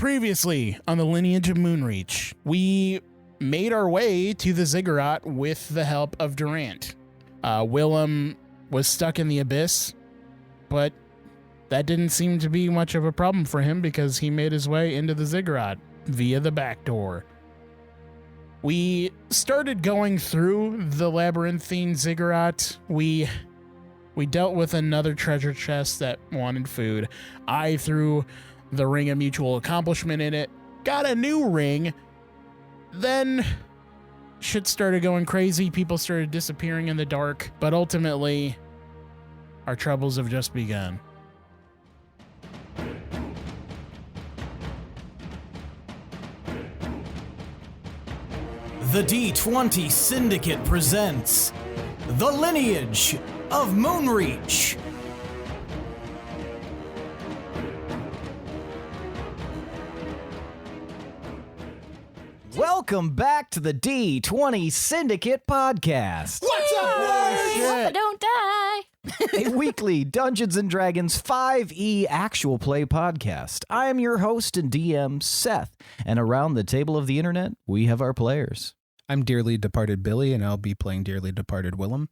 Previously on the Lineage of Moonreach, we made our way to the ziggurat with the help of Durant. Willem was stuck in the abyss, but that didn't seem to be much of a problem for him because he made his way into the ziggurat via the back door. We started going through the labyrinthine ziggurat. We dealt with another treasure chest that wanted food. I threw the Ring of Mutual Accomplishment in it, got a new ring, then shit started going crazy, people started disappearing in the dark, but ultimately, our troubles have just begun. The D20 Syndicate presents The Lineage of Moonreach. Welcome back to the D20 Syndicate podcast. What's up, Hope don't die. A weekly Dungeons & Dragons 5e actual play podcast. I am your host and DM, Seth, and around the table of the internet, we have our players. I'm dearly departed Billy, and I'll be playing dearly departed Willem.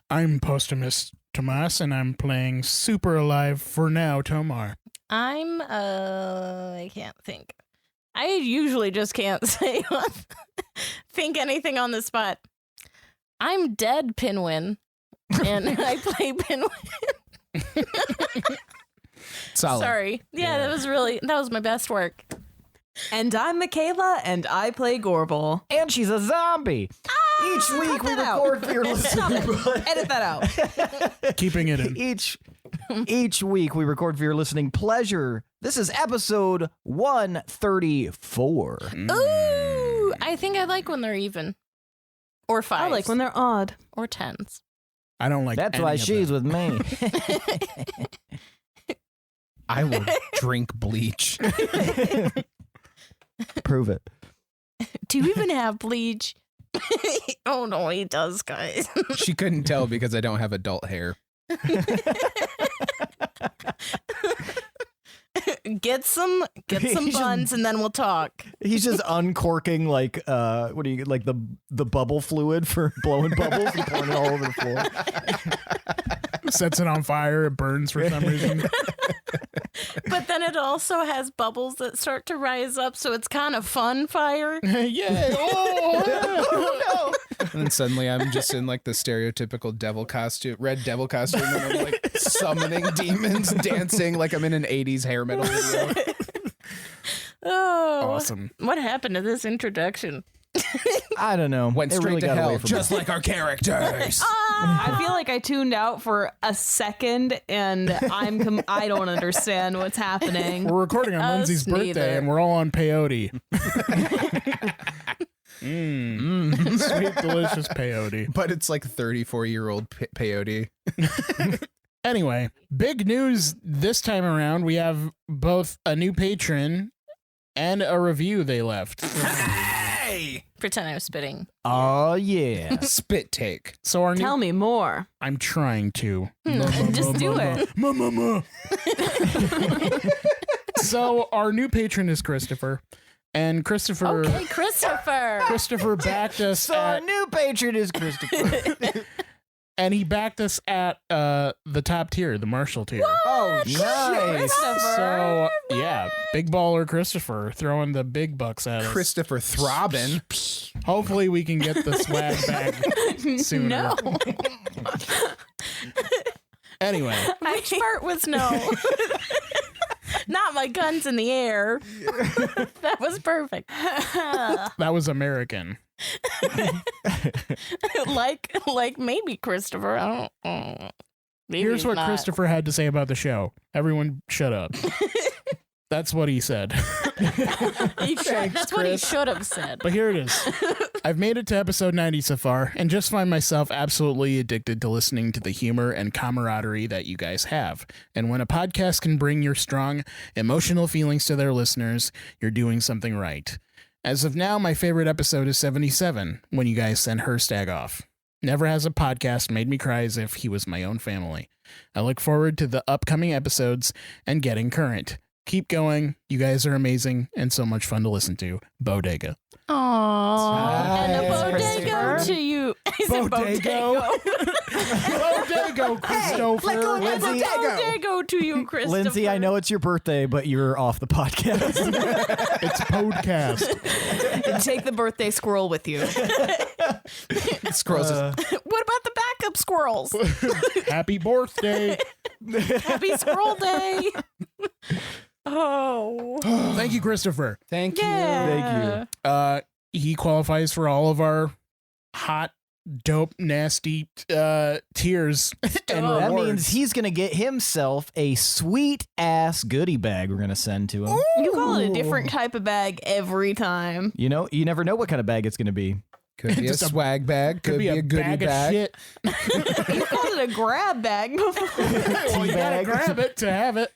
I'm posthumous Tomas, and I'm playing super alive for now, Tomar. I'm, I can't think. I usually just can't think anything on the spot. I'm dead Pinwin, and I play Pinwin. Solid. Sorry. Yeah, that was my best work. And I'm Michaela, and I play Gorbel. And she's a zombie. Each week we record for your listening. Edit that out. Keeping it in. Each week we record for your listening pleasure. This is episode 134. Ooh, I think I like when they're even. Or fives. I like when they're odd. Or tens. I don't like That's any why of she's them. with me. I will drink bleach. Prove it. Do you even have bleach? Oh no, he does, guys. She couldn't tell because I don't have adult hair. Get some buns and then we'll talk. He's just uncorking like the bubble fluid for blowing bubbles and pouring it all over the floor. Sets it on fire, it burns for some reason. But then it also has bubbles that start to rise up, so it's kind of fun fire. Yeah. Oh, no. And then suddenly I'm just in like the stereotypical devil costume, red devil costume, and I'm like summoning demons, dancing like I'm in an 80s hair metal video. Oh, Awesome. What happened to this introduction? I don't know. Went It straight really to got away hell, from just me. like our characters. I feel like I tuned out for a second, and I don't understand what's happening. We're recording on Us Lindsey's birthday, neither. and we're all on peyote. Sweet, delicious peyote. But it's like 34-year-old peyote. Anyway, big news this time around. We have both a new patron and a review they left. Hey! Pretend I was spitting. Oh, yeah. Spit take. So our Tell new, me more. I'm trying to. Just do it. So our new patron is Christopher, and Christopher Okay, Christopher. backed us So our at, new patron is Christopher. and he backed us at the top tier, the Marshall tier. Oh, nice. So yeah, big baller Christopher throwing the big bucks at us. Christopher Throbbin. Hopefully we can get the swag back sooner. No. Anyway, Which part was no? Not my guns in the air. That was perfect. that was American. like maybe Christopher. I don't. Maybe Here's what not. Christopher had to say about the show. Everyone shut up. That's what he said. That's what he should have said. But here it is. I've made it to episode 90 so far, and just find myself absolutely addicted to listening to the humor and camaraderie that you guys have. And when a podcast can bring your strong, emotional feelings to their listeners, you're doing something right. As of now, my favorite episode is 77, when you guys send Herstag off. Never has a podcast made me cry as if he was my own family. I look forward to the upcoming episodes and getting current. Keep going. You guys are amazing and so much fun to listen to. Bodega. Aww. And a Nice. bodega to you. I said Bodego. Bodego, Christopher. Lindsey. Bodego to you, Christopher. Lindsey, I know it's your birthday, but you're off the podcast. It's podcast. And take the birthday squirrel with you. Squirrels. What about the backup squirrels? Happy birthday. Happy Squirrel Day. Oh. Thank you, Christopher. Thank you. Yeah. Thank you. He qualifies for all of our hot, dope, nasty tiers and Oh. That rewards. means he's going to get himself a sweet ass goodie bag we're going to send to him. You call it a different type of bag every time. You know, you never know what kind of bag it's going to be. Could be a Just a- swag bag. Could be a goodie bag bag. of shit. You called it a grab bag before. Well, you gotta bag. grab it to have it.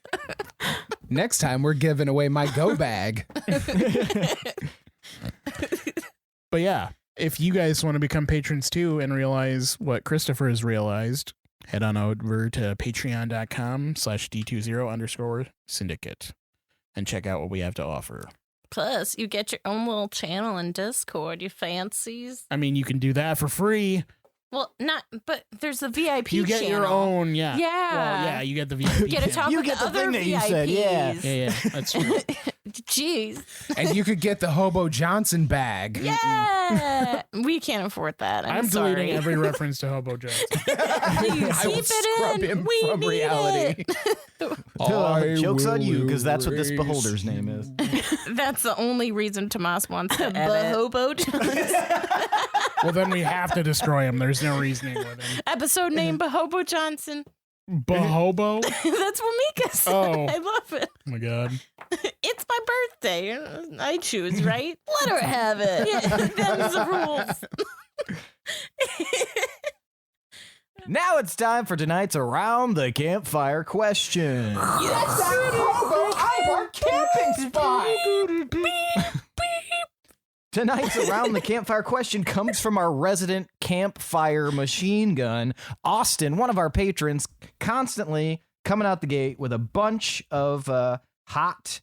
Next time we're giving away my go bag. But yeah, if you guys want to become patrons too and realize what Christopher has realized, head on over to patreon.com/D20_syndicate and check out what we have to offer. Plus, you get your own little channel in Discord, you fancies. I mean, you can do that for free. Well, but there's the VIP You get channel. your own, yeah. Yeah. Well, yeah, you get the VIP. Get to channel. talk You with get the the other thing that you VIPs. said, yeah. Yeah, that's true. Jeez. And you could get the Hobo Johnson bag. Yeah. We can't afford that. I'm sorry. deleting every reference to Hobo Johnson. Please I will keep scrub it in. him We from need reality. it. Joke's on you, because that's what this erase beholder's name is. That's the only reason Tomas wants to The edit. hobo. Well, then we have to destroy him. There's no reasoning with him. Episode name Bahobo Johnson. Bahobo? That's what Mika said. Oh. I love it. Oh my god. It's my birthday. I choose, right? Let her have it. Yeah, them's the rules. Now it's time for tonight's Around the Campfire question. Tonight's Around the Campfire question comes from our resident campfire machine gun, Austin, one of our patrons, constantly coming out the gate with a bunch of hot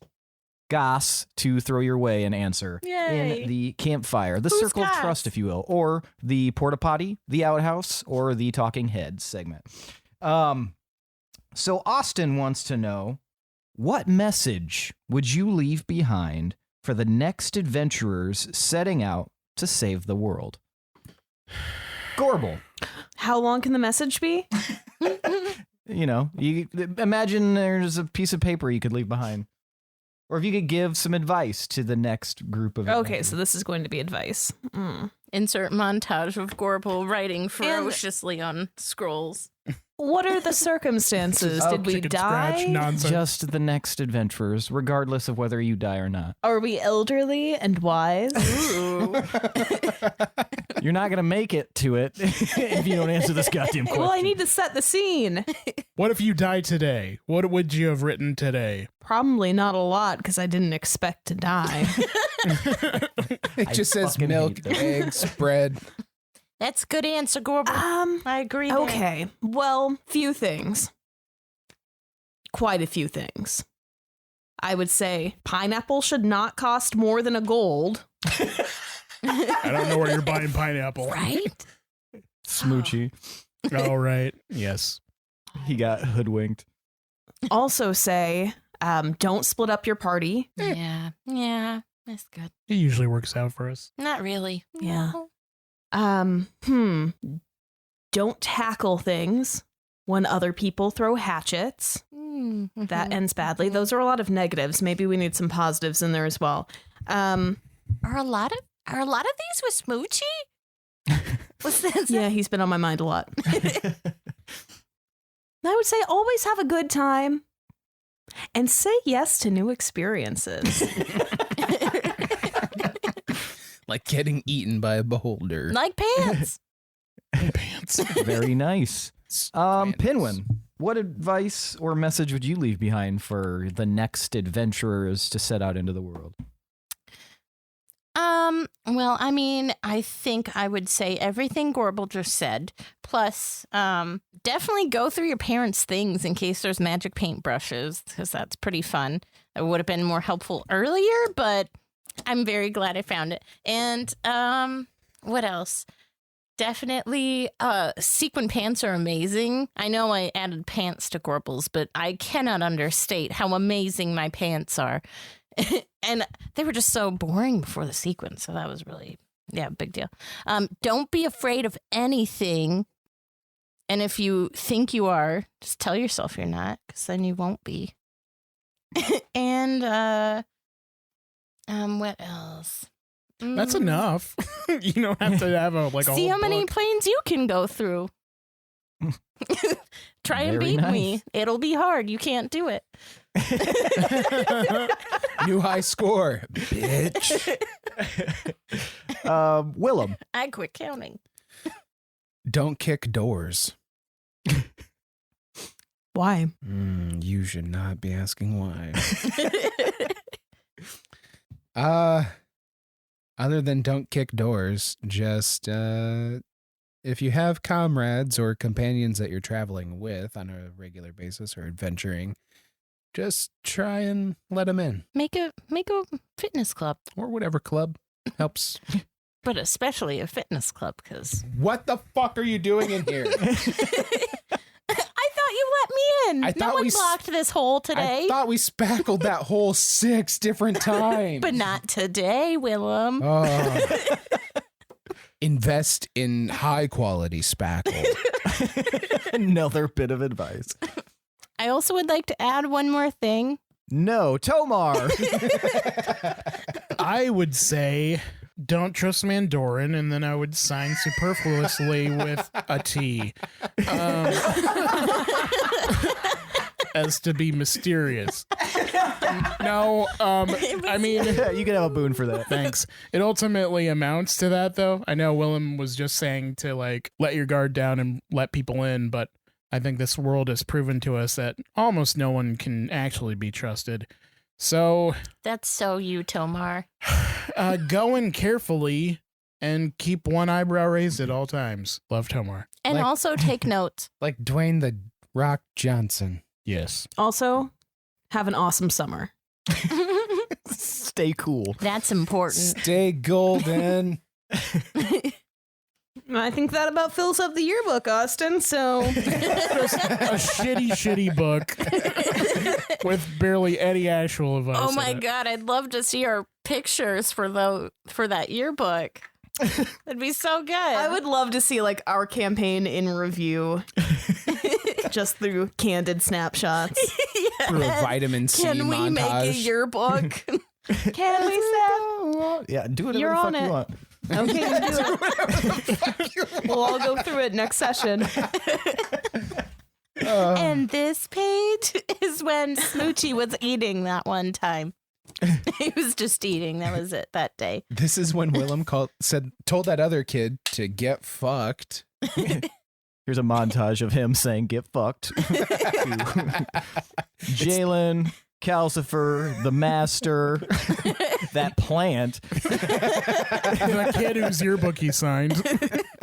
goss to throw your way and answer Yay. in the campfire, the Who's circle goss? of trust, if you will, or the porta potty, the outhouse, or the talking heads segment. So Austin wants to know, what message would you leave behind for the next adventurers setting out to save the world? Gorbel. How long can the message be? You know, you imagine there's a piece of paper you could leave behind. Or if you could give some advice to the next group of Okay, adventurers. so this is going to be advice. Insert montage of Gorbel writing ferociously on scrolls. What are the circumstances? Did we Chicken scratch die? nonsense. Just the next adventurers, regardless of whether you die or not. Are we elderly and wise? Ooh. You're not going to make it to it if you don't answer this goddamn question. Well, I need to set the scene. What if you die today? What would you have written today? Probably not a lot because I didn't expect to die. It just says fucking milk, hate that. eggs, bread. That's a good answer, Gorbel. I agree. there. Okay. Well, few things. Quite a few things. I would say pineapple should not cost more than a gold. I don't know where you're buying pineapple. Right? Smoochy. All right. Yes. He got hoodwinked. Also say, don't split up your party. Yeah. Yeah. That's good. It usually works out for us. Not really. Yeah. No. Don't tackle things when other people throw hatchets. Mm-hmm. That ends badly. Those are a lot of negatives. Maybe we need some positives in there as well. Are a lot of these with Smoochie? What's that? Yeah, he's been on my mind a lot. I would say always have a good time and say yes to new experiences. Like getting eaten by a beholder. Like pants. Pants. Very nice. Pinwin, what advice or message would you leave behind for the next adventurers to set out into the world? Well, I mean, I think I would say everything Gorbel just said. Plus, definitely go through your parents' things in case there's magic paintbrushes, because that's pretty fun. It would have been more helpful earlier, but I'm very glad I found it. And what else? Definitely, sequin pants are amazing. I know I added pants to Gorbel's, but I cannot understate how amazing my pants are. And they were just so boring before the sequin, so that was really, big deal. Don't be afraid of anything. And if you think you are, just tell yourself you're not, because then you won't be. And, what else? That's enough. You don't have to have a See how many book. planes you can go through. Try and Very beat nice. me. It'll be hard. You can't do it. New high score, bitch. Willem. I quit counting. Don't kick doors. Why? You should not be asking why. Other than don't kick doors, just if you have comrades or companions that you're traveling with on a regular basis or adventuring, just try and let them in, Make a fitness club, or whatever club helps. but especially a fitness club, because What the fuck are you doing in here? I thought you let me in. I No thought one we blocked this hole today. I thought we spackled that hole 6 different times. But not today, Willem. Oh. Invest in high quality spackle. Another bit of advice. I also would like to add one more thing. No, Tomar. I would say don't trust Mandorin, and then I would sign superfluously with a T. As to be mysterious. No, I mean, You can have a boon for that. thanks. It ultimately amounts to that, though. I know Willem was just saying to, like, let your guard down and let people in, but I think this world has proven to us that almost no one can actually be trusted. So, That's so you, Tomar. go in carefully and keep one eyebrow raised at all times. Love, Tomar. And Like- also take notes. Like Dwayne the Rock Johnson. Yes. Also, have an awesome summer. Stay cool. That's important. Stay golden. I think that about fills up the yearbook, Austin. So A shitty book with barely any actual advice. Oh in my it. god, I'd love to see our pictures for that yearbook. That'd be so good. I would love to see like our campaign in review, just through candid snapshots. Through a vitamin C Can we montage. make a yearbook? Can we, Seth? Yeah, do whatever You're the fuck on you it. want. Okay, you do it. We'll all go through it next session. And this page is when Smoochie was eating that one time. He was just eating. That was it that day. This is when Willem told that other kid to get fucked. Here's a montage of him saying "get fucked." Jalen, Calcifer, the Master, that plant. The kid whose yearbook he signed.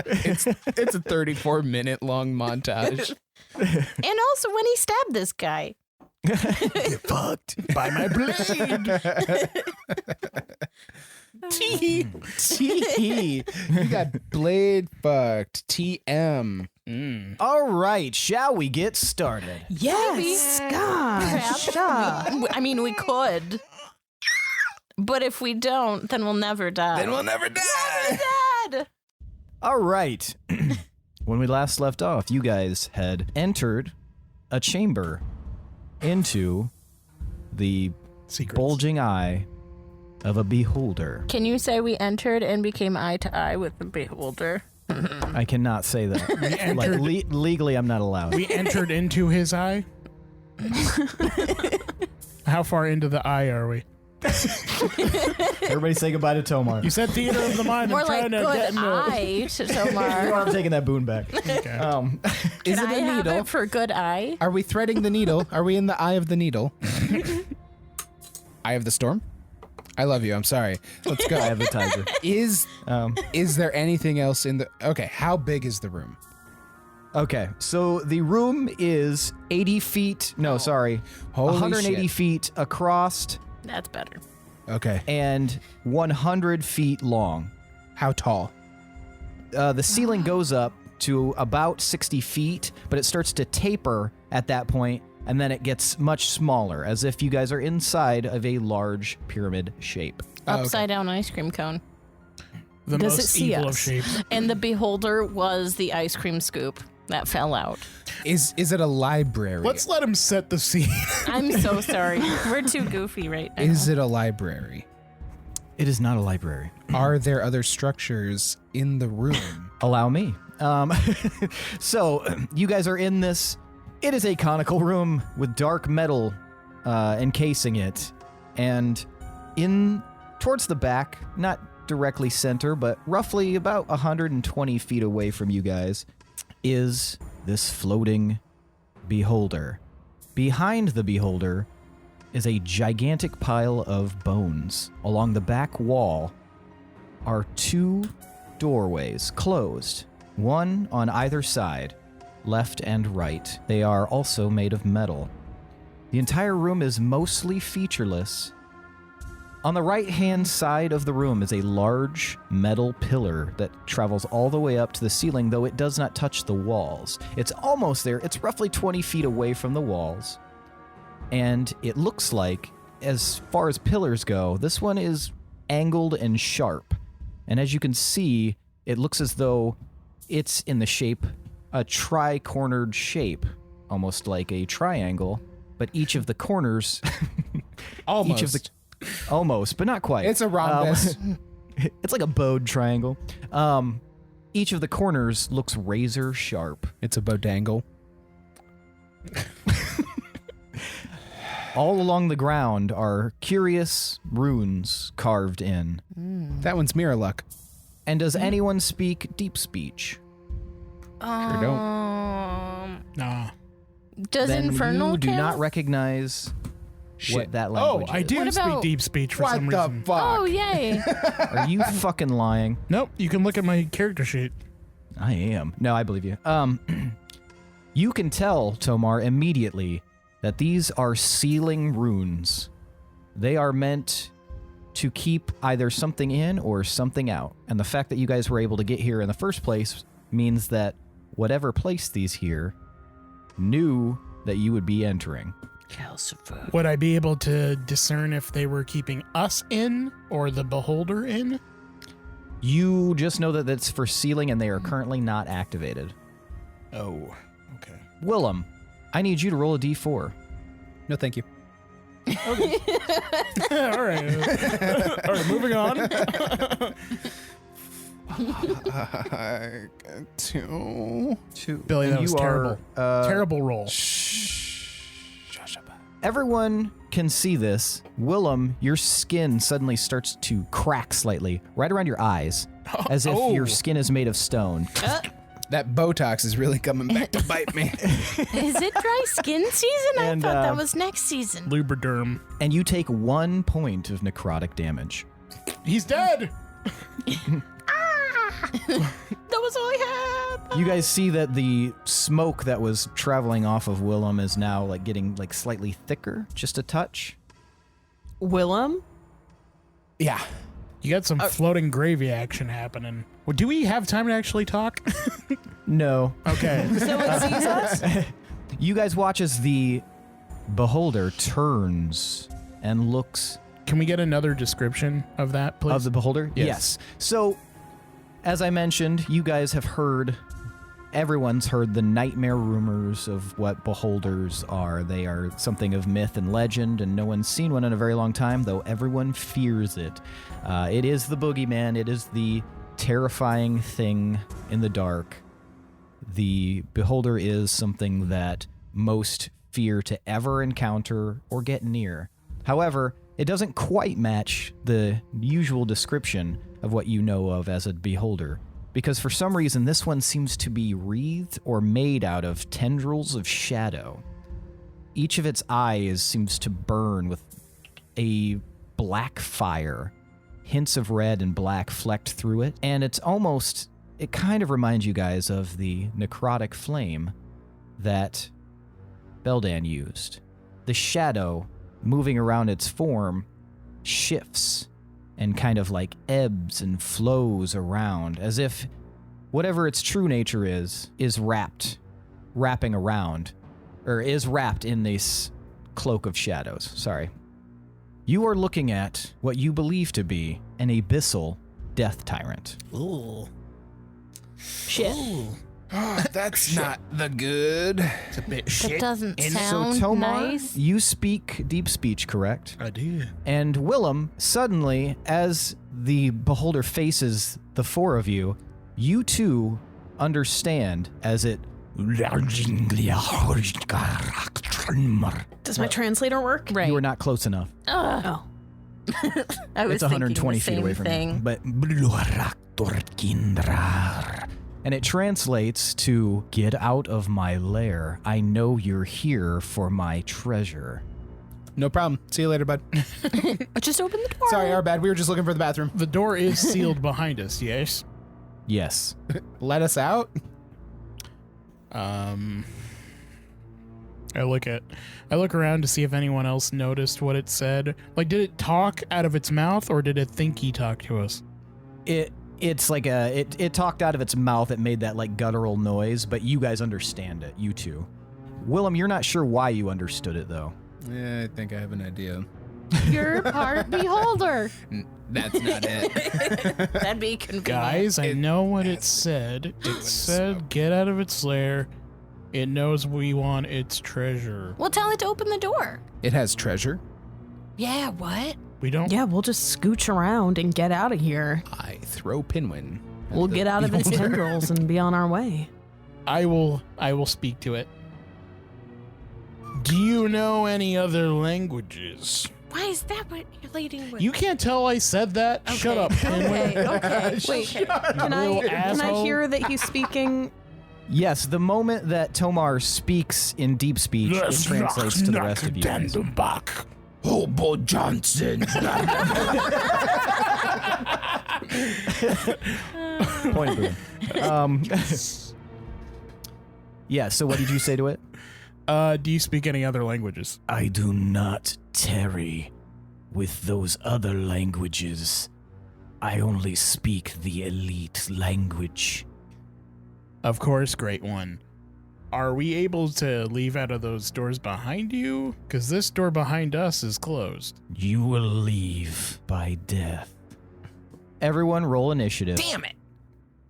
It's a 34-minute long montage. And also when he stabbed this guy. Get fucked by my blade. T. You got blade fucked. TM. All right, shall we get started? Yes, gosh. I mean, we could. But if we don't, then we'll never die. Then we'll never die. Dead. All right. When we last left off, you guys had entered a chamber into the Secrets. bulging eye of a beholder. Can you say we entered and became eye to eye with the beholder? I cannot say that. Like entered- legally, I'm not allowed. We entered into his eye. How far into the eye are we? Everybody say goodbye to Tomar. You said theater of the mind. More I'm like trying to get good into eye to You Tomar. are taking that boon back. Okay. Is Can it I a have needle? it for good eye? Are we threading the needle? Are we in the eye of the needle? Eye of the storm? I love you. I'm sorry. Let's go. I have the tiger. Is there anything else in the... Okay, how big is the room? Okay, so the room is 80 feet. No, sorry. Holy 180 shit. feet across That's better. Okay. and 100 feet long. How tall? The ceiling goes up to about 60 feet, but it starts to taper at that point, and then it gets much smaller, as if you guys are inside of a large pyramid shape. Oh, okay. Upside down ice cream cone. The Does it most see evil of us? shapes. And the beholder was the ice cream scoop that fell out. Is it a library? Let's let him set the scene. I'm so sorry. We're too goofy right now. Is it a library? It is not a library. Are there other structures in the room? Allow me. So, you guys are in this. It is a conical room with dark metal encasing it. And towards the back, not directly center, but roughly about 120 feet away from you guys, is this floating beholder. Behind the beholder is a gigantic pile of bones. Along the back wall are 2 doorways closed, one on either side, left and right. They are also made of metal. The entire room is mostly featureless. On the right-hand side of the room is a large metal pillar that travels all the way up to the ceiling, though it does not touch the walls. It's almost there. It's roughly 20 feet away from the walls. And it looks like, as far as pillars go, this one is angled and sharp. And as you can see, it looks as though it's in the shape, a tri-cornered shape, almost like a triangle, but each of the corners... Almost. Almost, but not quite. It's a rhombus. It's like a bowed triangle. Each of the corners looks razor sharp. It's a bodangle. All along the ground are curious runes carved in. That one's mirror luck. And does anyone speak deep speech? Sure don't. Nah. Does Then Infernal you do count? not recognize what Shit. that Oh, language I is. do What speak about- deep speech for What some the reason. fuck? Oh, yay. Are you fucking lying? Nope, you can look at my character sheet. I am. No, I believe you. You can tell, Tomar, immediately that these are sealing runes. They are meant to keep either something in or something out. And the fact that you guys were able to get here in the first place means that whatever placed these here knew that you would be entering. Calcifer. Would I be able to discern if they were keeping us in or the beholder in? You just know that that's for sealing and they are currently not activated. Oh, okay. Willem, I need you to roll a d4. No, thank you. All right. All right, moving on. Two. Billy, that And was you terrible. are, Terrible roll. Everyone can see this. Willem, your skin suddenly starts to crack slightly, right around your eyes, as if Oh. your skin is made of stone. That Botox is really coming back to bite me. Is it dry skin season? And, I thought that was next season. Lubriderm. And you take 1 point of necrotic damage. He's dead. That was all I had. You guys see that the smoke that was traveling off of Willem is now like getting like slightly thicker, just a touch. Willem? Yeah. You got some floating gravy action happening. Well, do we have time to actually talk? No. Okay. So it sees us? You guys watch as the beholder turns and looks Can we get another description of that, please? of the beholder? Yes. So, as I mentioned, you guys have heard, everyone's heard the nightmare rumors of what beholders are. They are something of myth and legend, and no one's seen one in a very long time, though everyone fears it. It is the boogeyman. It is the terrifying thing in the dark. The beholder is something that most fear to ever encounter or get near. However, it doesn't quite match the usual description of what you know of as a beholder, because for some reason this one seems to be wreathed or made out of tendrils of shadow. Each of its eyes seems to burn with a black fire, hints of red and black flecked through it, and it kind of reminds you guys of the necrotic flame that Beldan used. The shadow moving around its form shifts and kind of like ebbs and flows around as if whatever its true nature is wrapping around, or is wrapped in this cloak of shadows. Sorry. You are looking at what you believe to be an abyssal death tyrant. Ooh. Shit. Ooh. That's not the good. It's a bit That shit. doesn't So sound Tomar, nice. you speak deep speech, correct? I do. And Willem, suddenly, as the beholder faces the four of you, you too understand as it... Does my translator work? Right. You were not close enough. Oh. I was It's 120 feet thinking the away same from thing. you. But... And it translates to, get out of my lair. I know you're here for my treasure. No problem. See you later, bud. Just open the door. Sorry, our bad. We were just looking for the bathroom. The door is sealed behind us, yes? Yes. Let us out. I look around to see if anyone else noticed what it said. Like, did it talk out of its mouth, or did it think he talked to us? It's like it talked out of its mouth. It made that like guttural noise, but you guys understand it, you two. Willem, you're not sure why you understood it though. Yeah, I think I have an idea. You're part beholder. That's not it. That'd be convenient. Guys, I know what it said. It said, get out of its lair. It knows we want its treasure. Well, tell it to open the door. It has treasure. Yeah, what? We don't... Yeah, we'll just scooch around and get out of here. I throw Pinwin. at We'll the get out of its beholder. tendrils and be on our way. I will speak to it. Do you know any other languages? Why is that what you're leading with? You can't tell I said that? Okay. Shut up, Pinwin. Okay. Wait, can real I asshole. hear that he's speaking? Yes, the moment that Tomar speaks in deep speech, it translates to the rest of you guys. Hobo Johnson. Point boom. Yeah, so what did you say to it? Do you speak any other languages? I do not tarry with those other languages. I only speak the elite language. Of course, Great One. Are we able to leave out of those doors behind you? Because this door behind us is closed. You will leave by death. Everyone roll initiative. Damn it.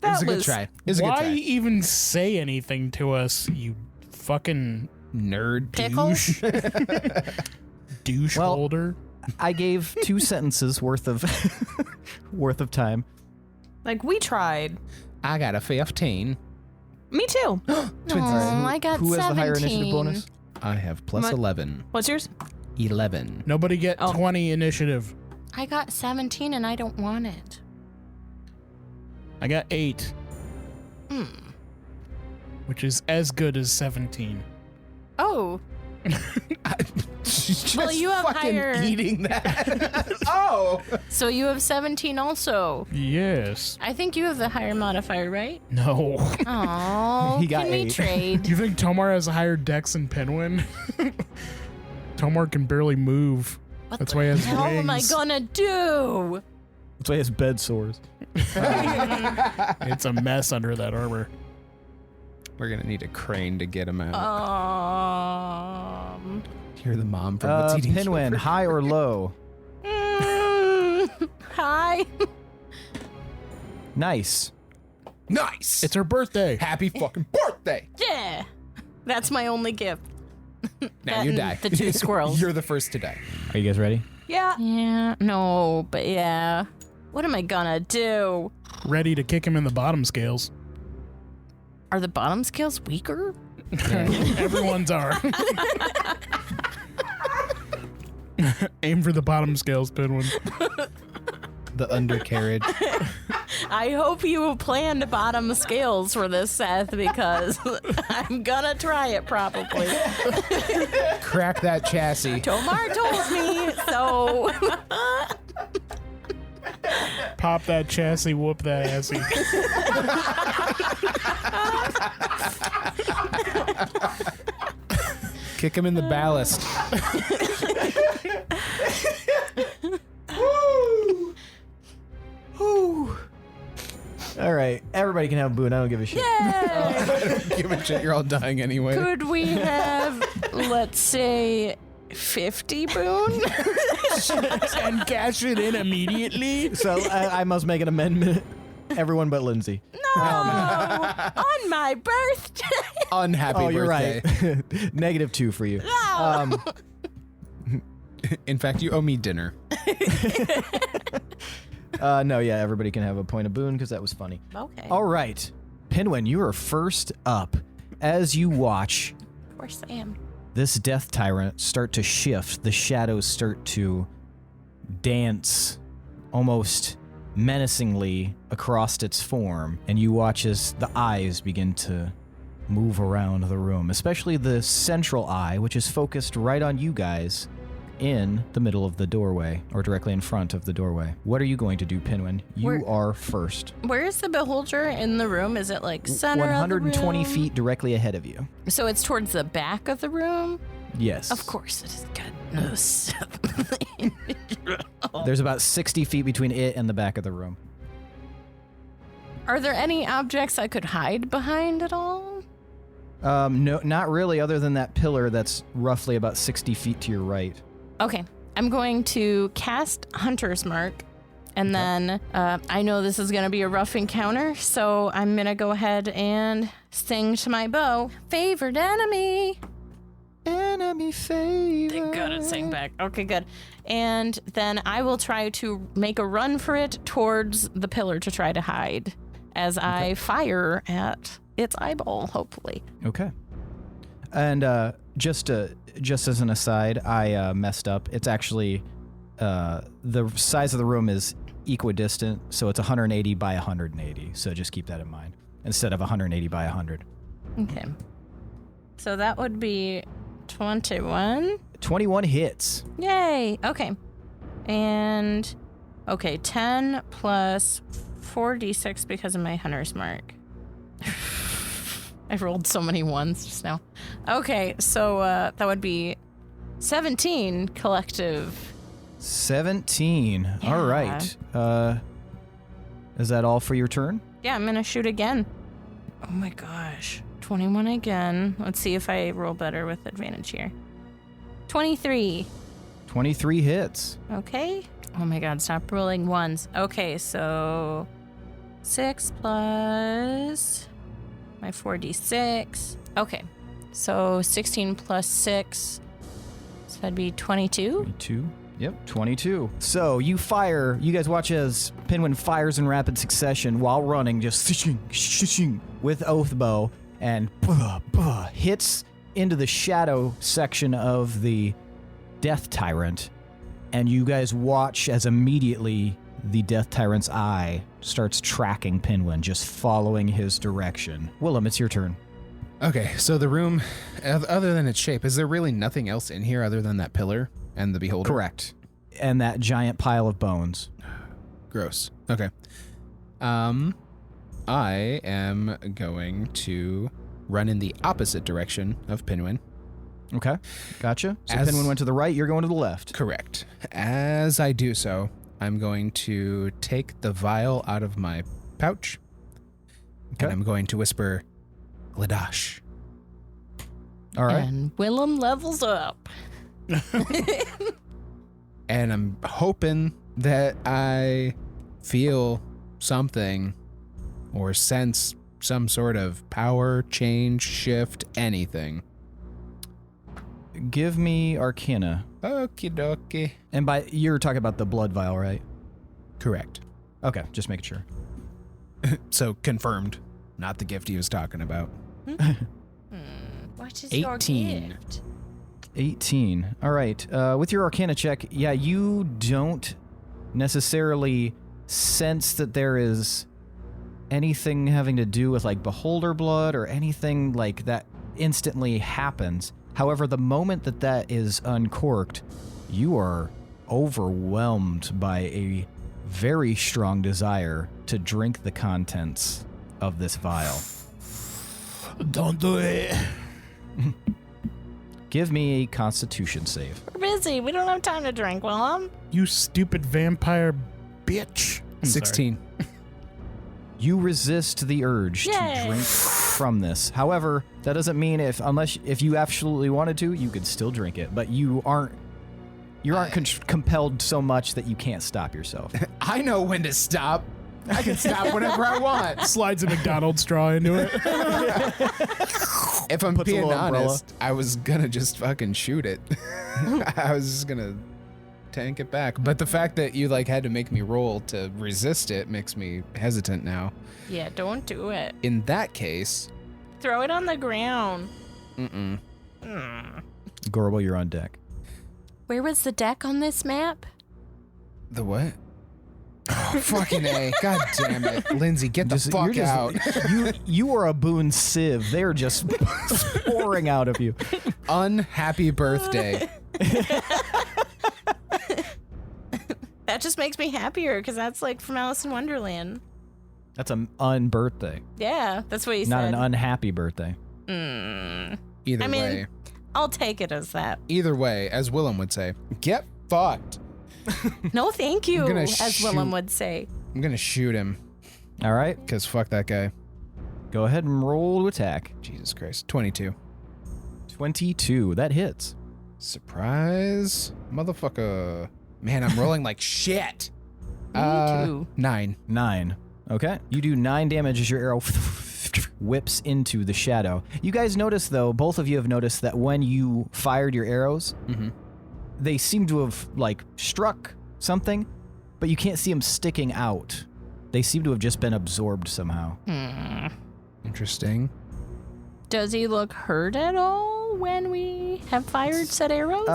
It was a good was- try. It was a good Why try. even say anything to us, you fucking Nerd. Pickle? douche Well- holder? I gave 2 sentences worth of time. Like, we tried. I got a 15. Me too. Aw, I got Who has the higher initiative 17. bonus? I have plus My- 11. What's yours? 11. Nobody get Oh. 20 initiative. I got 17 and I don't want it. I got 8, Hmm. which is as good as 17. Oh, She's Well, just you have fucking higher- eating that. Oh. so you have 17 also. Yes. I think you have the higher modifier, right? No. Oh, He got can we 8. trade? You think Tomar has a higher dex than Pinwin? Tomar can barely move. What That's the why he has hell am I wings. gonna do? That's why he has bed sores. It's a mess under that armor. We're going to need a crane to get him out. Hear the mom from What's Eating Pinwin, Children. high or low? Hi. Nice. Nice. It's her birthday. Happy fucking birthday. Yeah. That's my only gift. Now That you and die. the 2 squirrels. You're the first to die. Are you guys ready? Yeah. Yeah. No, but yeah. What am I gonna do? Ready to kick him in the bottom scales. Are the bottom scales weaker? Everyone's are. Aim for the bottom scales, Pinwin. The undercarriage. I hope you planned bottom scales for this, Seth, because I'm gonna try it probably. Crack that chassis. Tomar told me, so Pop that chassis, whoop that assy. Kick him in the ballast. All right, everybody can have a boon. I don't give a shit. Yay! I don't give a shit. You're all dying anyway. Could we have, let's say, 50 boon? And cash it in immediately? So I must make an amendment. Everyone but Lindsey. No! On my birthday! Unhappy Oh, you're birthday. right. -2 for you. No! In fact, you owe me dinner. No, yeah, everybody can have a point of boon because that was funny. Okay. All right. Pinwin, you are first up as you watch Of course I am. this death tyrant start to shift. The shadows start to dance almost menacingly across its form, and you watch as the eyes begin to move around the room, especially the central eye, which is focused right on you guys in the middle of the doorway, or directly in front of the doorway. What are you going to do, Pinwin? You are first. Where is the beholder in the room? Is it like center 120 of the room? feet directly ahead of you. So it's towards the back of the room? Yes. Of course it is. Goodness. There's about 60 feet between it and the back of the room. Are there any objects I could hide behind at all? No, not really, other than that pillar that's roughly about 60 feet to your right. Okay. I'm going to cast Hunter's Mark. And then I know this is going to be a rough encounter, so I'm going to go ahead and sing to my bow. Favored enemy. Enemy favor. Thank God it sang back. Okay, good. And then I will try to make a run for it towards the pillar to try to hide as I fire at its eyeball, hopefully. Okay. And just as an aside, I messed up. It's actually the size of the room is equidistant, so it's 180 by 180. So just keep that in mind instead of 180 by 100. Okay. So that would be 21. 21 hits. Yay. Okay. And okay, 10 plus 4d6 because of my Hunter's Mark. I rolled so many ones just now. Okay, so that would be 17 collective. 17. Yeah. All right. Is that all for your turn? Yeah, I'm gonna shoot again. Oh my gosh. 21 again. Let's see if I roll better with advantage here. 23. 23 hits. Okay. Oh my god, stop rolling ones. Okay, so 6 plus my 4d6. Okay, so 16 plus 6. So that'd be 22. 22. Yep, 22. So you fire. You guys watch as Pinwin fires in rapid succession while running, just shishing with oath bow, and hits into the shadow section of the Death Tyrant. And you guys watch as immediately the Death Tyrant's eye starts tracking Pinwin, just following his direction. Willem, it's your turn. Okay, so the room, other than its shape, is there really nothing else in here other than that pillar and the beholder? Correct. And that giant pile of bones. Gross. Okay. I am going to run in the opposite direction of Pinwin. Okay, gotcha. So As- Pinwin went to the right, you're going to the left. Correct. As I do so, I'm going to take the vial out of my pouch, Okay. and I'm going to whisper, Gladash. All right. And Willem levels up. And I'm hoping that I feel something or sense some sort of power, change, shift, anything. Give me Arcana. Okie dokie. And you're talking about the blood vial, right? Correct. Okay, just making sure. So confirmed, not the gift he was talking about. What is 18. your gift? 18. All right. With your Arcana check, yeah, you don't necessarily sense that there is anything having to do with like beholder blood or anything like that instantly happens. However, the moment that is uncorked, you are overwhelmed by a very strong desire to drink the contents of this vial. Don't do it. Give me a Constitution save. We're busy. We don't have time to drink, Willem. You stupid vampire bitch. I'm 16. You resist the urge Yay. to drink from this. However, that doesn't mean if you absolutely wanted to, you could still drink it. But you aren't compelled so much that you can't stop yourself. I know when to stop. I can stop whenever I want. Slides a McDonald's straw into it. If I'm Puts a being little umbrella. honest, I was gonna just fucking shoot it. I was just gonna tank it back. But the fact that you like had to make me roll to resist it makes me hesitant now. Yeah, don't do it. In that case, Throw it on the ground. Gorbel, you're on deck. Where was the deck on this map? the what? Oh, fucking A. God damn it. Lindsey, get the fuck out. You are a boon sieve. They're just pouring out of you. Unhappy birthday. That just makes me happier because that's like from Alice in Wonderland. That's an unbirthday. Yeah, that's what he Not said. an unhappy birthday. Either I mean, way. I'll take it as that. Either way, as Willem would say, get fucked. No, thank you, gonna as Willem shoot. would say. I'm gonna shoot him, All right. because fuck that guy. Go ahead and roll to attack. Jesus Christ. 22. 22. That hits. Surprise. Motherfucker. Man, I'm rolling like shit. Me too. 9. 9. Okay. You do 9 damage as your arrow whips into the shadow. You guys notice, though, both of you have noticed that when you fired your arrows, they seem to have, like, struck something, but you can't see them sticking out. They seem to have just been absorbed somehow. Interesting. Does he look hurt at all when we have fired said arrows?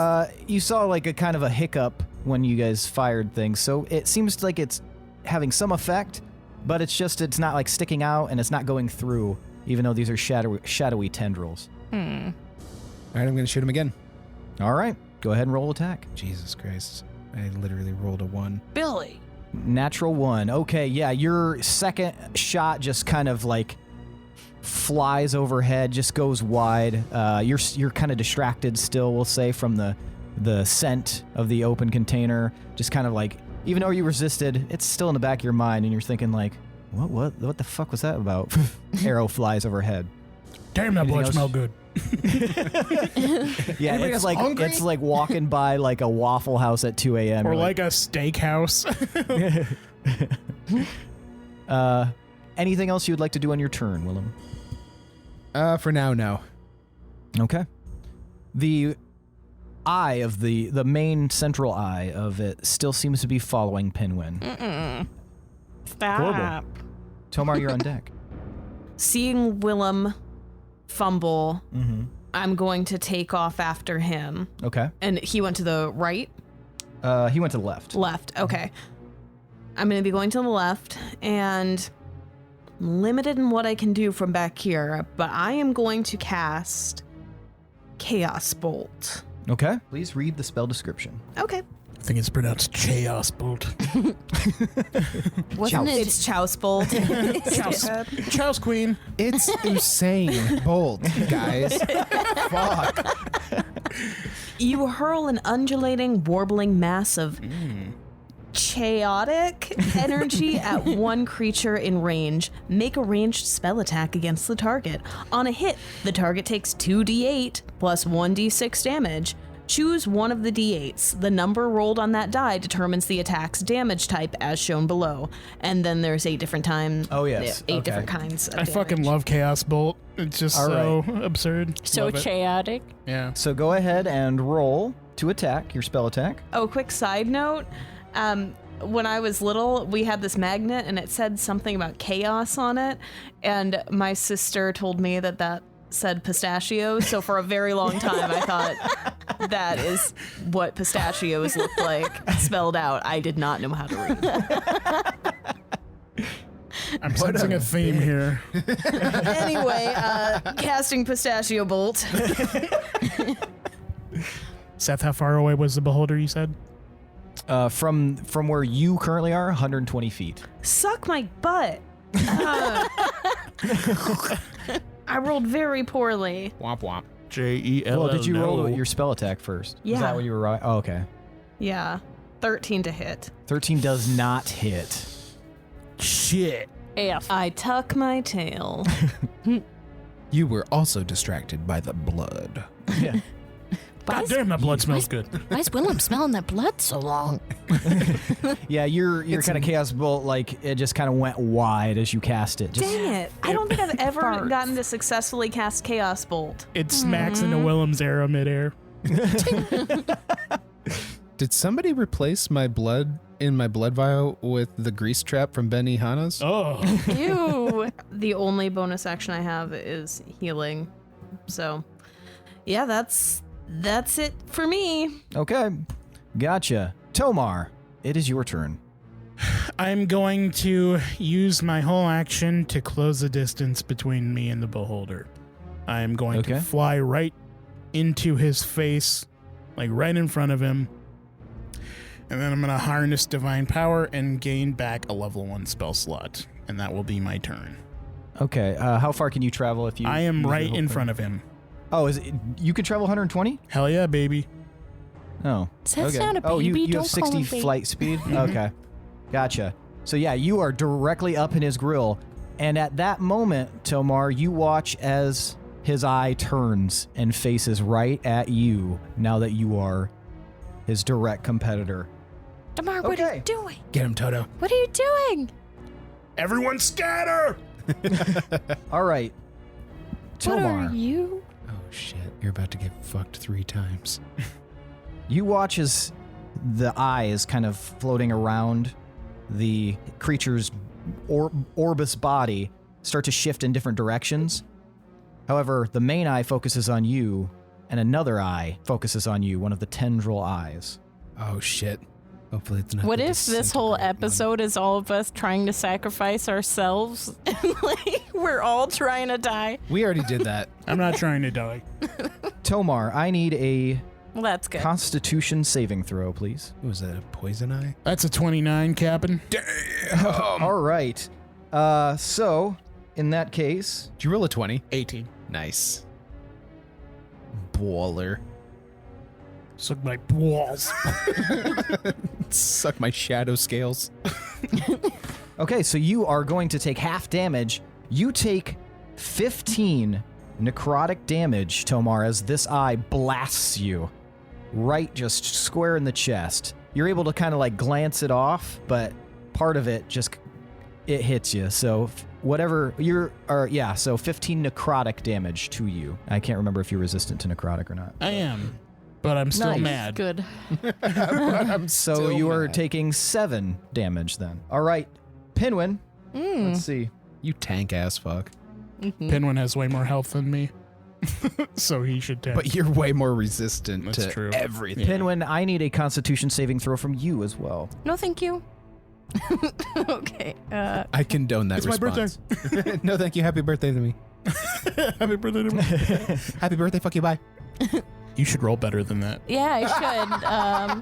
You saw, like, a kind of a hiccup when you guys fired things, so it seems like it's having some effect, but it's not, like, sticking out, and it's not going through, even though these are shadowy tendrils. All right, I'm gonna shoot him again. All right. Go ahead and roll attack. Jesus Christ. I literally rolled a 1. Billy. Natural 1. Okay, yeah, your second shot just kind of like flies overhead, just goes wide. You're kind of distracted still, we'll say, from the scent of the open container. Just kind of like, even though you resisted, it's still in the back of your mind, and you're thinking like, what the fuck was that about? Arrow flies overhead. Damn, that Anything blood else? smell good. Yeah, Anybody else hungry? it's like walking by like a Waffle House at 2 a.m. Or You're like a steakhouse. Anything else you'd like to do on your turn, Willem? For now, no. Okay. The eye of the main central eye of it still seems to be following Pinwin. Stop. Tomar, you're on deck. Seeing Willem fumble, I'm going to take off after him. Okay. And he went to the right? He went to the left. Left. Okay. I'm going to be going to the left, and I'm limited in what I can do from back here, but I am going to cast Chaos Bolt. Okay. Please read the spell description. Okay. I think it's pronounced Chaos Bolt. Wasn't it? It's Chouse Bolt. Chaos Queen. It's Usain Bolt, guys. Fuck. You hurl an undulating, warbling mass of chaotic energy at one creature in range. Make a ranged spell attack against the target. On a hit, the target takes 2d8 plus 1d6 damage. Choose one of the d8s. The number rolled on that die determines the attack's damage type as shown below. And then there's 8 different times. Oh, yes. 8 Okay. different kinds of I fucking damage. love Chaos Bolt. It's just All so absurd. So Love it. chaotic. Yeah. So go ahead and roll to attack, your spell attack. Oh, quick side note. When I was little, we had this magnet and it said something about chaos on it. And my sister told me that said pistachio. So for a very long time, I thought that is what pistachios look like spelled out. I did not know how to read. I'm sensing a theme here. Anyway, casting pistachio bolt. Seth, how far away was the beholder, you said? From where you currently are, 120 feet. Suck my butt. I rolled very poorly. Womp womp. J-E-L-L. Well, did you roll no. your spell attack first? Yeah. Is that what you were? Oh, okay. Yeah. 13 to hit. 13 does not hit. Shit. AF. I tuck my tail. You were also distracted by the blood. Yeah. God damn, that blood smells good. Why is Willem smelling that blood so long? Yeah, your kind of chaos bolt, like, it just kind of went wide as you cast it. Just, Dang it. I don't think I've ever Farts. gotten to successfully cast Chaos Bolt. It smacks into Willem's arrow midair. Did somebody replace my blood in my blood vial with the grease trap from Benihana's? Oh. Ew. The only bonus action I have is healing. So, yeah, that's it for me. Okay. Gotcha. Tomar, it is your turn. I'm going to use my whole action to close the distance between me and the beholder. I'm going to fly right into his face, like right in front of him. And then I'm going to harness divine power and gain back a level 1 spell slot. And that will be my turn. Okay. How far can you travel if you... I am use right your whole in thing? front of him. Oh, you could travel 120? Hell yeah, baby. Oh. That's okay. not a Oh, you baby, have don't call 60 him baby. flight speed? Okay. Gotcha. So yeah, you are directly up in his grill. And at that moment, Tomar, you watch as his eye turns and faces right at you now that you are his direct competitor. Damar, what are Okay. you doing? Get him, Toto. What are you doing? Everyone scatter! All right. What Tomar, are you? Oh, shit. You're about to get fucked 3 times. you watch as the eye is kind of floating around the creature's orbous body start to shift in different directions. However, the main eye focuses on you, and another eye focuses on you, one of the tendril eyes. Oh, shit. Hopefully it's not What the if this whole disintegrate one. episode is all of us trying to sacrifice ourselves? And like we're all trying to die? We already did that. I'm not trying to die. Tomar, I need a Well, that's good. Constitution saving throw, please. Was that a poison eye? That's a 29, Captain. All right. So, in that case, Did you roll a 20? 18. Nice. Baller. Suck my balls. Suck my shadow scales. okay, so you are going to take half damage. You take 15 necrotic damage, Tomar, as this eye blasts you right just square in the chest. You're able to kind of like glance it off, but part of it just it hits you. So whatever so 15 necrotic damage to you. I can't remember if you're resistant to necrotic or not. I am, but I'm still Nice. mad. Good. I'm So still you are mad. taking 7 damage then. All right, Pinwin. Let's see. You tank ass fuck. Pinwin has way more health than me. So he should take. But you're way more resistant That's to true. everything. Yeah. Pinwin, I need a Constitution saving throw from you as well. No, thank you. Okay. I condone that It's my response. No, thank you. Happy birthday to me. Happy birthday to me. Happy birthday. Fuck you. Bye. You should roll better than that. Yeah, I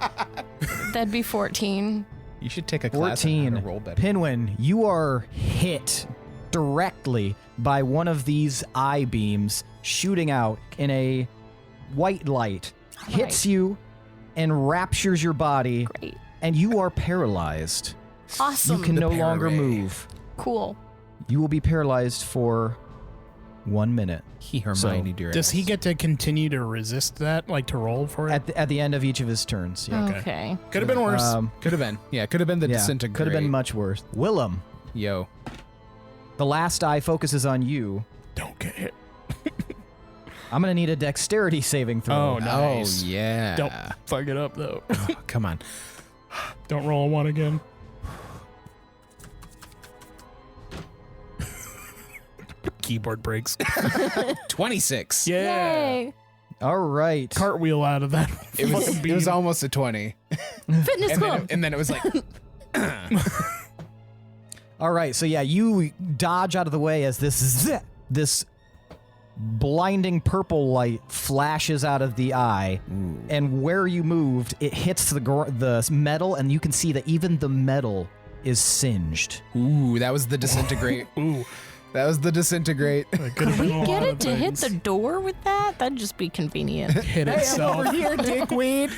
should. That'd be 14. You should take a class on how 14. to roll better. Pinwin, you are hit directly by one of these eye beams shooting out in a white light, hits you and raptures your body, Great. and you are paralyzed. Awesome. You can The no longer parry. move. Cool. You will be paralyzed for 1 minute. He Hermione your Does he ass. get to continue to resist that, like to roll for it? At the end of each of his turns. Yeah. Okay. Could have been worse. Could have been. Yeah, could have been the Yeah, disintegrate. could have been much worse. Willem, Yo. the last eye focuses on you. Don't get hit. I'm going to need a dexterity saving throw. Oh, nice. Oh, yeah. Don't fuck it up, though. Oh, come on. Don't roll a 1 again. Keyboard breaks. 26. Yeah. Yay. All right. Cartwheel out of that. It was, fucking it was beam. almost a 20. Fitness club. And then it was like, All right, so yeah, you dodge out of the way as this blinding purple light flashes out of the eye, and where you moved, it hits the metal, and you can see that even the metal is singed. Ooh, that was the disintegrate. Ooh. That was the disintegrate. Could we get it to hit the door with that? That'd just be convenient. Hit itself. Here, dickweed.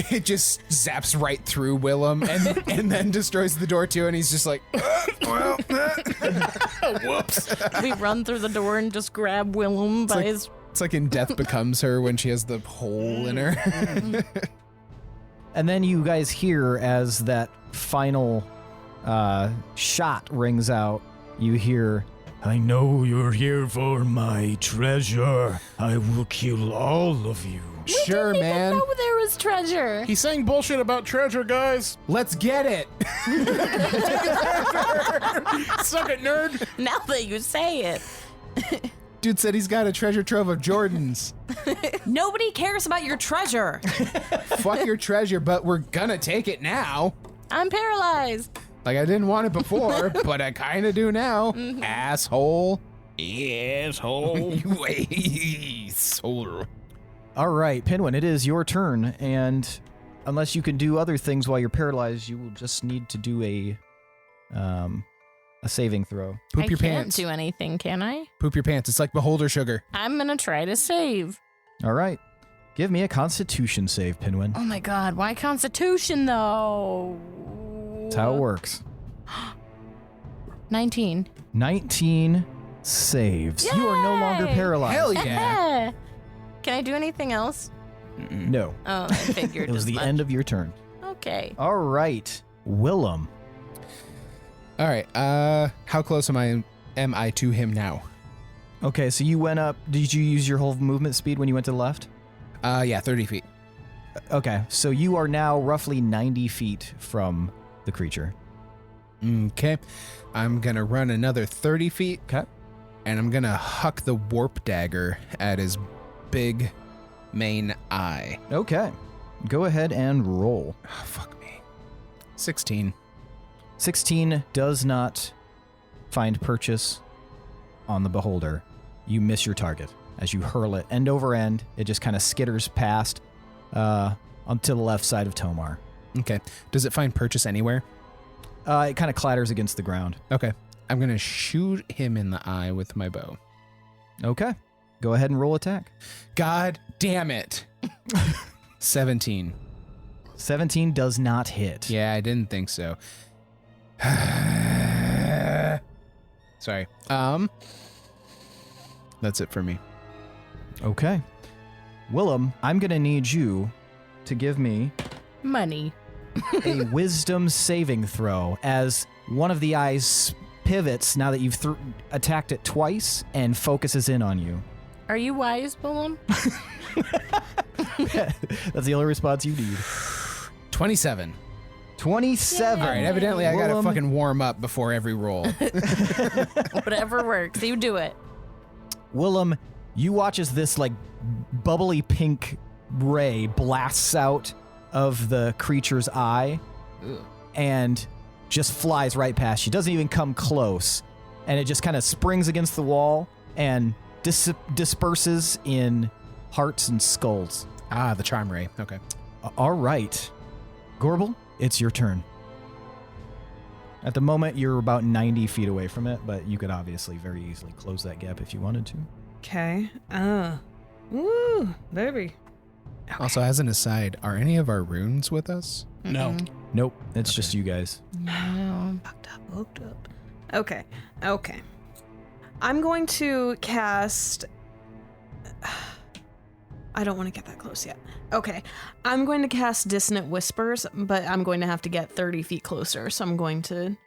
It just zaps right through Willem and then destroys the door too, and he's just like, Whoops. We run through the door and just grab Willem by like- his. It's like in Death Becomes Her when she has the hole in her. And then you guys hear as that final shot rings out, you hear, "I know you're here for my treasure. I will kill all of you." Sure, man. Oh, there was treasure. He's saying bullshit about treasure, guys. Let's get it. Suck it, nerd. Now that you say it. Dude said he's got a treasure trove of Jordans. Nobody cares about your treasure. Fuck your treasure, but we're gonna take it now. I'm paralyzed. Like, I didn't want it before, but I kind of do now. Asshole. Asshole. You asshole. All right, Pinwin, it is your turn, and unless you can do other things while you're paralyzed, you will just need to do a saving throw. Poop I your can't pants. do anything, can I? Poop your pants. It's like beholder sugar. I'm gonna try to save. All right. Give me a Constitution save, Pinwin. Oh my god, why Constitution though? That's how it works. 19. 19 saves. You are no longer Yay! paralyzed. Hell yeah. Can I do anything else? No. Oh, I figured It was as the much. end of your turn. Okay. All right. Willem. All right. How close am I to him now? Okay, so you went up. Did you use your whole movement speed when you went to the left? Yeah, 30 feet. Okay, so you are now roughly 90 feet from the creature. Okay. I'm gonna run another 30 feet. Okay. And I'm gonna huck the warp dagger at his big main eye. Okay. Go ahead and roll. Oh, fuck me. 16. 16 does not find purchase on the beholder. You miss your target as you hurl it end over end. It just kind of skitters past onto the left side of Tomar. Okay. Does it find purchase anywhere? It kind of clatters against the ground. Okay. I'm gonna shoot him in the eye with my bow. Okay. Go ahead and roll attack. God damn it. 17. 17 does not hit. Yeah, I didn't think so. Sorry. That's it for me. Okay. Willem, I'm going to need you to give me Money. a wisdom saving throw as one of the eyes pivots now that you've attacked it twice and focuses in on you. Are you wise, Willem? That's the only response you need. 27. 27. All right, evidently I gotta Willem. fucking warm up before every roll. Whatever works. You do it. Willem, you watch as this like bubbly pink ray blasts out of the creature's eye and just flies right past you. Doesn't even come close. And it just kind of springs against the wall and disperses in hearts and skulls. Ah, the charm ray. Okay. All right. Gorbel, it's your turn. At the moment, you're about 90 feet away from it, but you could obviously very easily close that gap if you wanted to. Okay. Woo, baby. Also, as an aside, are any of our runes with us? No. Nope, it's just you guys. No. Hooked up. Okay. I'm going to cast. I don't want to get that close yet. Okay. I'm going to cast Dissonant Whispers, but I'm going to have to get 30 feet closer, so I'm going to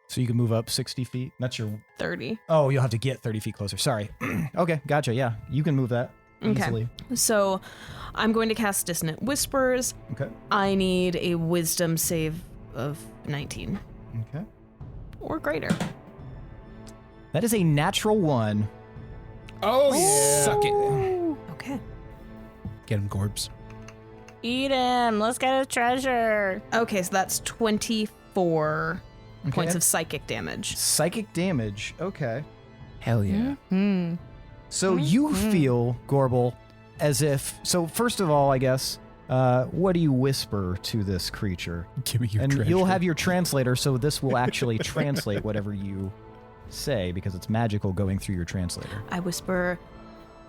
So you can move up 60 feet? That's your... 30. Oh, you'll have to get 30 feet closer. Sorry. Okay, gotcha. Yeah, you can move that easily. So I'm going to cast Dissonant Whispers. Okay. I need a Wisdom save of 19 Okay. or greater. That is a natural 1. Oh, yeah. Suck it. Okay. Get him, Gorbs. Eat him. Let's get a treasure. Okay, so that's 24 points Okay. of psychic damage. Psychic damage. Okay. Hell yeah. Hmm. So you feel, Gorbel, as if... So first of all, I guess, what do you whisper to this creature? Give me your And treasure. you'll have your translator, so this will actually translate whatever you say, because it's magical going through your translator. I whisper,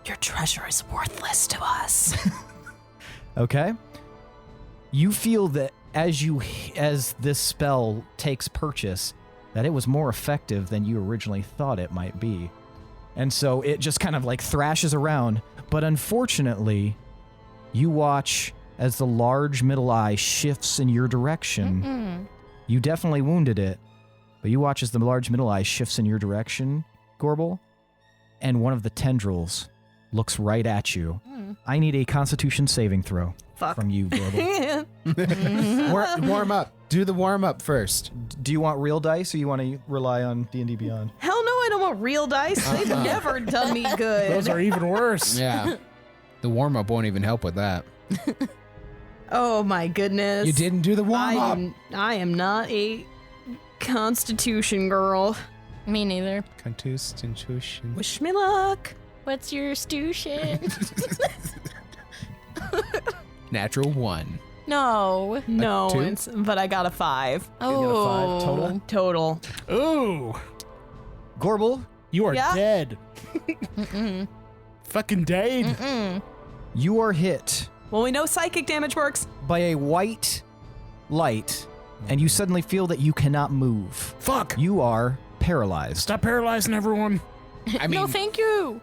your treasure is worthless to us. Okay? You feel that as this spell takes purchase, that it was more effective than you originally thought it might be. And so it just kind of like thrashes around, but unfortunately, you watch as the large middle eye shifts in your direction. You definitely wounded it, but you watch as the large middle eye shifts in your direction, Gorbel, and one of the tendrils looks right at you. I need a Constitution saving throw from you, Gorbel. Warm up. Do the warm up first. Do you want real dice, or you want to rely on D&D Beyond? Hell no, I don't want real dice. They've never done me good. Those are even worse. Yeah. The warm up won't even help with that. Oh my goodness. You didn't do the warm up. I am not a Constitution girl. Me neither. Constitution. Wish me luck. What's your station? Natural 1. No. No, 2? but I got a 5 Oh. total? total. Ooh, Gorbel, you are Yeah? dead. Fucking dead. you are hit Well, we know psychic damage works. by a white light, and you suddenly feel that you cannot move. Fuck. You are paralyzed. Stop paralyzing everyone. I mean, No, thank you.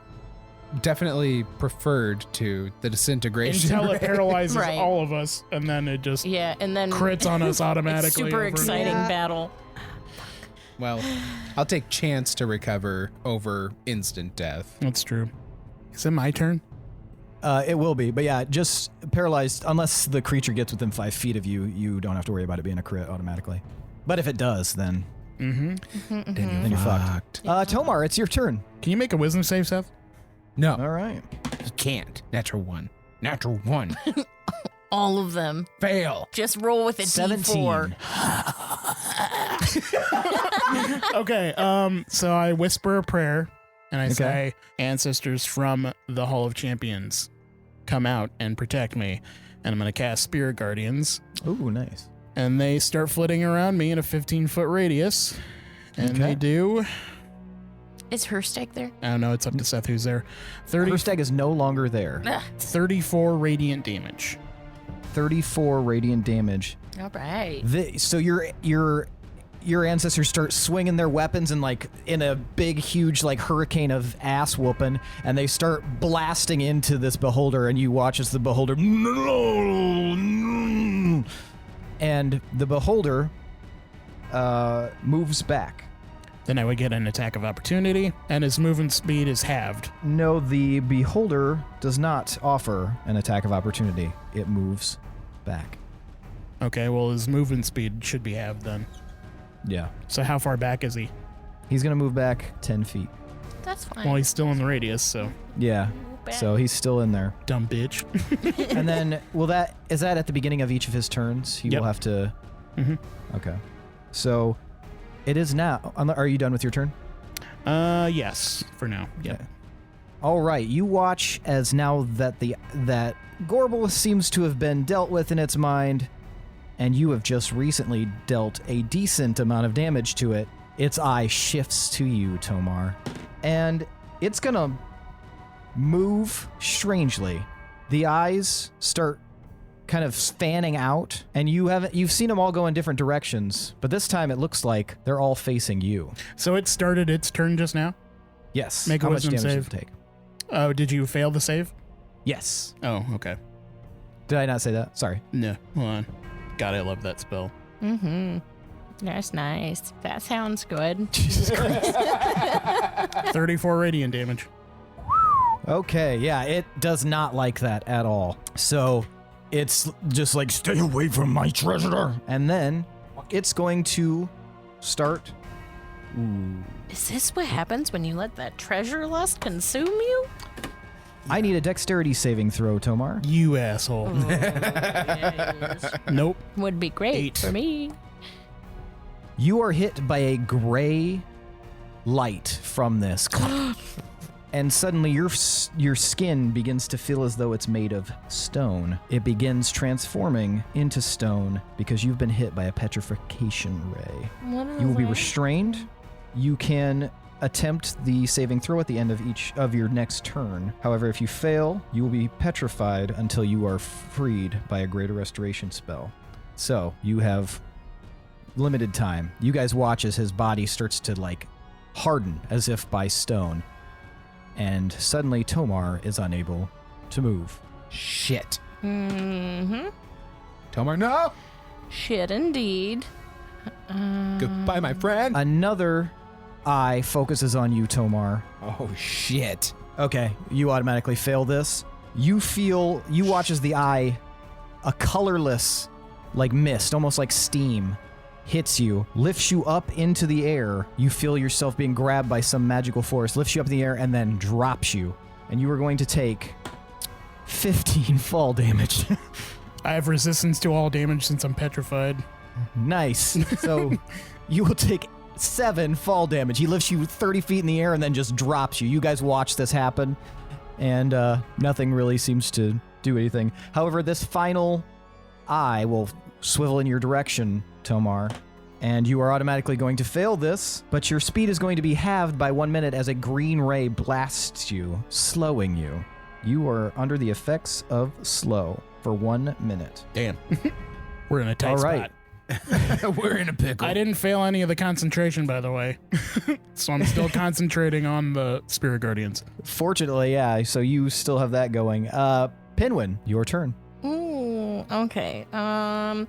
definitely preferred to the disintegration. Until it rate. paralyzes Right. all of us, and then it just Yeah, and then crits on us automatically. It's super over and over. exciting Yeah. battle. Well, I'll take chance to recover over instant death. That's true. Is it my turn? It will be, but yeah, just paralyzed. Unless the creature gets within 5 feet of you, you don't have to worry about it being a crit automatically. But if it does, then Then you're fucked. Tomar, it's your turn. Can you make a wisdom save, Seth? No, All right. you can't. Natural 1. Natural 1. All of them. Fail. Just roll with a 17. D4. Okay, so I whisper a prayer, and I Okay. say, ancestors from the Hall of Champions, come out and protect me. And I'm going to cast Spirit Guardians, Ooh, nice. and they start flitting around me in a 15-foot radius. And Okay. they do, Is her stake there? I don't know, it's up to Seth who's there, Her stag is no longer there. 34 radiant damage. 34 radiant damage. All right. So your ancestors start swinging their weapons and like in a big, huge like hurricane of ass whooping, and they start blasting into this beholder, and you watch as the beholder and the beholder moves back. Then I would get an attack of opportunity, and his movement speed is halved. No, the beholder does not offer an attack of opportunity. It moves back. Okay, well, his movement speed should be halved then. Yeah. So how far back is he? He's going to move back 10 feet. That's fine. Well, he's still in the radius, so Yeah. Back. So he's still in there. dumb bitch. And then, is that at the beginning of each of his turns? He Yep. will have to. Mhm. Okay. So it is now. Are you done with your turn? Yes, for now. Yeah. Okay. All right. You watch as now that that Gorbel seems to have been dealt with in its mind, and you have just recently dealt a decent amount of damage to it. Its eye shifts to you, Tomar, and it's gonna move strangely. The eyes start kind of fanning out, and you've seen them all go in different directions, but this time it looks like they're all facing you. So it started its turn just now? Yes. Make a How much wisdom damage save. did it take? Oh, did you fail the save? Yes. Oh, okay. Did I not say that? Sorry. No, hold on. God, I love that spell. Mm-hmm. That's nice. That sounds good. Jesus Christ. 34 radiant damage. Okay, yeah, it does not like that at all. So it's just like, stay away from my treasure. And then it's going to start. Ooh. Is this what happens when you let that treasure lust consume you? I need a dexterity saving throw, Tomar. You asshole. Yes. Nope. Would be great 8. for me. You are hit by a gray light from this. and suddenly your skin begins to feel as though it's made of stone. It begins transforming into stone because you've been hit by a petrification ray. You will be restrained. You can attempt the saving throw at the end of each of your next turn. However, if you fail, you will be petrified until you are freed by a greater restoration spell. So you have limited time. You guys watch as his body starts to like harden as if by stone. And suddenly Tomar is unable to move. Shit. Mm-hmm. Tomar, no! Shit, indeed. Goodbye, my friend. Another eye focuses on you, Tomar. Oh, shit. Okay, you automatically fail this. You watch as the eye, a colorless, like mist, almost like steam, hits you, lifts you up into the air. You feel yourself being grabbed by some magical force, lifts you up in the air, and then drops you. And you are going to take 15 fall damage. I have resistance to all damage since I'm petrified. Nice. So you will take 7 fall damage. He lifts you 30 feet in the air and then just drops you. You guys watch this happen, and nothing really seems to do anything. However, this final eye will swivel in your direction, Tomar, and you are automatically going to fail this, but your speed is going to be halved by 1 minute as a green ray blasts you, slowing you. You are under the effects of slow for 1 minute. Damn. We're in a tight All right. spot. We're in a pickle. I didn't fail any of the concentration, by the way. So I'm still concentrating on the Spirit Guardians. Fortunately, yeah, so you still have that going. Pinwin, your turn. Ooh, okay. Can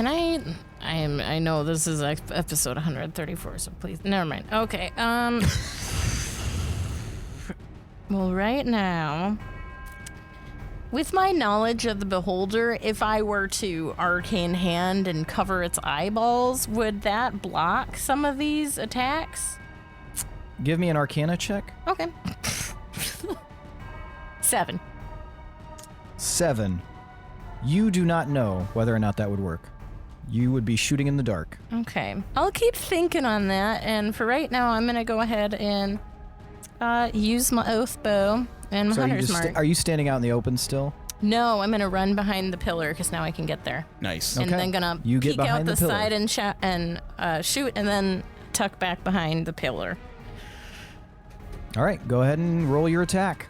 I know this is episode 134, so please, never mind. Okay, well, right now, with my knowledge of the Beholder, if I were to Arcane Hand and cover its eyeballs, would that block some of these attacks? Give me an Arcana check. Okay. 7. 7. You do not know whether or not that would work. You would be shooting in the dark. Okay. I'll keep thinking on that, and for right now, I'm going to go ahead and use my oath bow and my So hunter's mark. are you standing out in the open still? No, I'm going to run behind the pillar because now I can get there. Nice. And Okay. then going You to get peek out behind the the pillar. side and shoot, and then tuck back behind the pillar. All right, go ahead and roll your attack.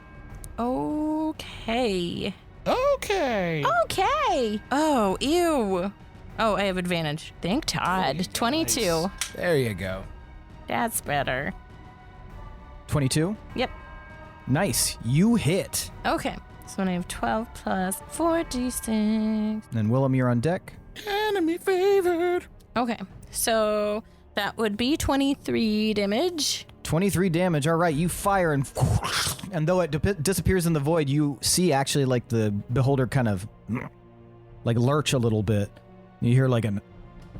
Okay. Okay. Okay. Oh, ew. Oh, I have advantage. Thank Todd. 22. There you go. That's better. 22? Yep. Nice. You hit. Okay. So then I have 12 plus 4d6. And Willem, you're on deck. Enemy favored. Okay. So that would be 23 damage. 23 damage. All right, you fire and though it disappears in the void, you see actually like the Beholder kind of like lurch a little bit. You hear like an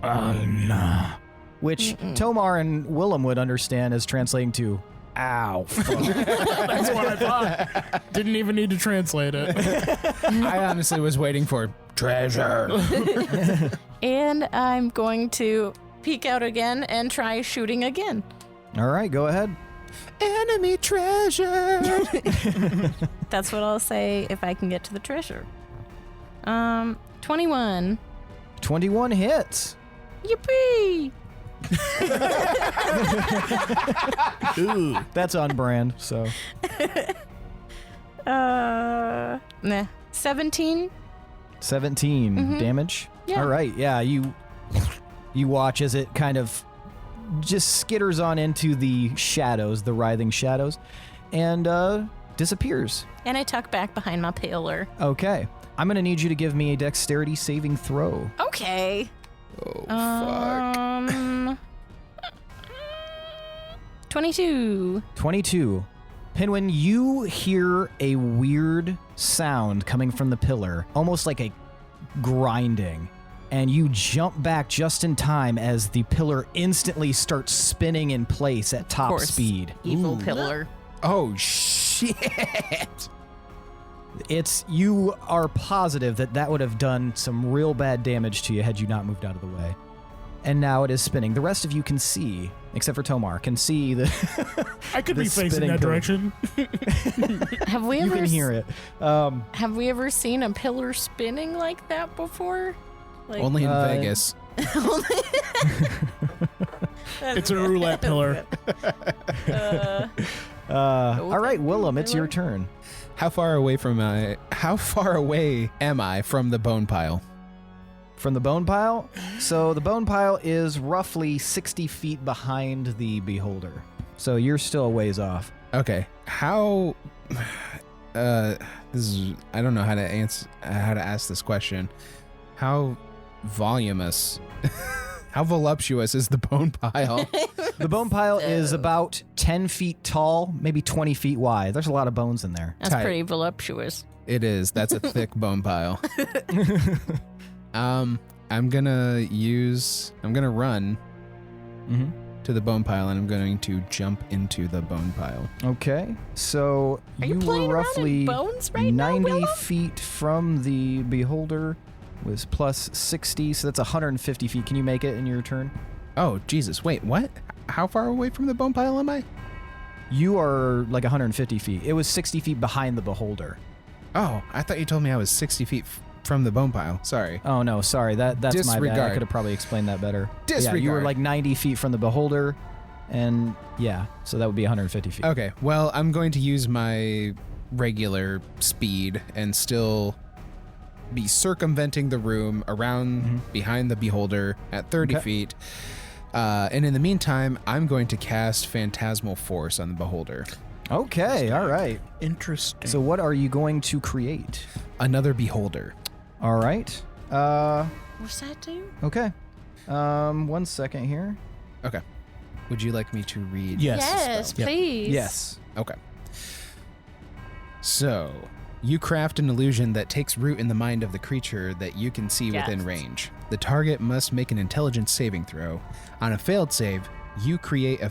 nah, which Tomar and Willem would understand as translating to ow. Fuck. That's what I thought. Didn't even need to translate it. I honestly was waiting for treasure. And I'm going to peek out again and try shooting again. All right, go ahead. Enemy treasure. That's what I'll say if I can get to the treasure. 21. 21 hits. Yippee! That's on brand, so. Nah. 17. 17 damage. Yeah. All right, yeah, you watch as it kind of just skitters on into the shadows, the writhing shadows, and disappears. And I tuck back behind my pillar. Okay. I'm going to need you to give me a dexterity saving throw. Okay. Oh, fuck. 22. 22. Pinwin, you hear a weird sound coming from the pillar, almost like a grinding. And you jump back just in time as the pillar instantly starts spinning in place at top Course. speed. Evil pillar. Oh, shit. You are positive that would have done some real bad damage to you had you not moved out of the way. And now it is spinning. The rest of you can see, except for Tomar, can see the. I could the be facing spinning that pillar. direction. Have we You ever can hear it. Have we ever seen a pillar spinning like that before? Like, Only in Vegas. It's a roulette pillar. All right, Willem, it's your turn. How far away am I from the bone pile? From the bone pile? So the bone pile is roughly 60 feet behind the beholder. So you're still a ways off. Okay. How this is I don't know how to ask this question. How voluminous how voluptuous is the bone pile? The bone pile is about 10 feet tall, maybe 20 feet wide. There's a lot of bones in there. That's Tight. pretty voluptuous. It is. That's a thick bone pile. I'm gonna run Mm-hmm. to the bone pile and I'm going to jump into the bone pile. Okay, so Are you were playing around roughly in bones right now, 90 Willem? feet from the beholder, was plus 60, so that's 150 feet. Can you make it in your turn? Oh, Jesus. Wait, what? How far away from the bone pile am I? You are like 150 feet. It was 60 feet behind the beholder. Oh, I thought you told me I was 60 feet from the bone pile. Sorry. Oh no, sorry. That's my bad. I Disregard. could have probably explained that better. Disregard. Yeah, you were like 90 feet from the beholder, and yeah, so that would be 150 feet. Okay, well, I'm going to use my regular speed and still be circumventing the room around behind the beholder at 30 Okay. feet. And in the meantime, I'm going to cast Phantasmal Force on the beholder. Okay, all right. Interesting. So what are you going to create? Another beholder. All right. What's that do? Okay. 1 second here. Okay. Would you like me to read? Yes. Yes, Spell. Yep. please. Yes. Okay. So, you craft an illusion that takes root in the mind of the creature that you can see within Yes. range. The target must make an intelligence saving throw. On a failed save, you create a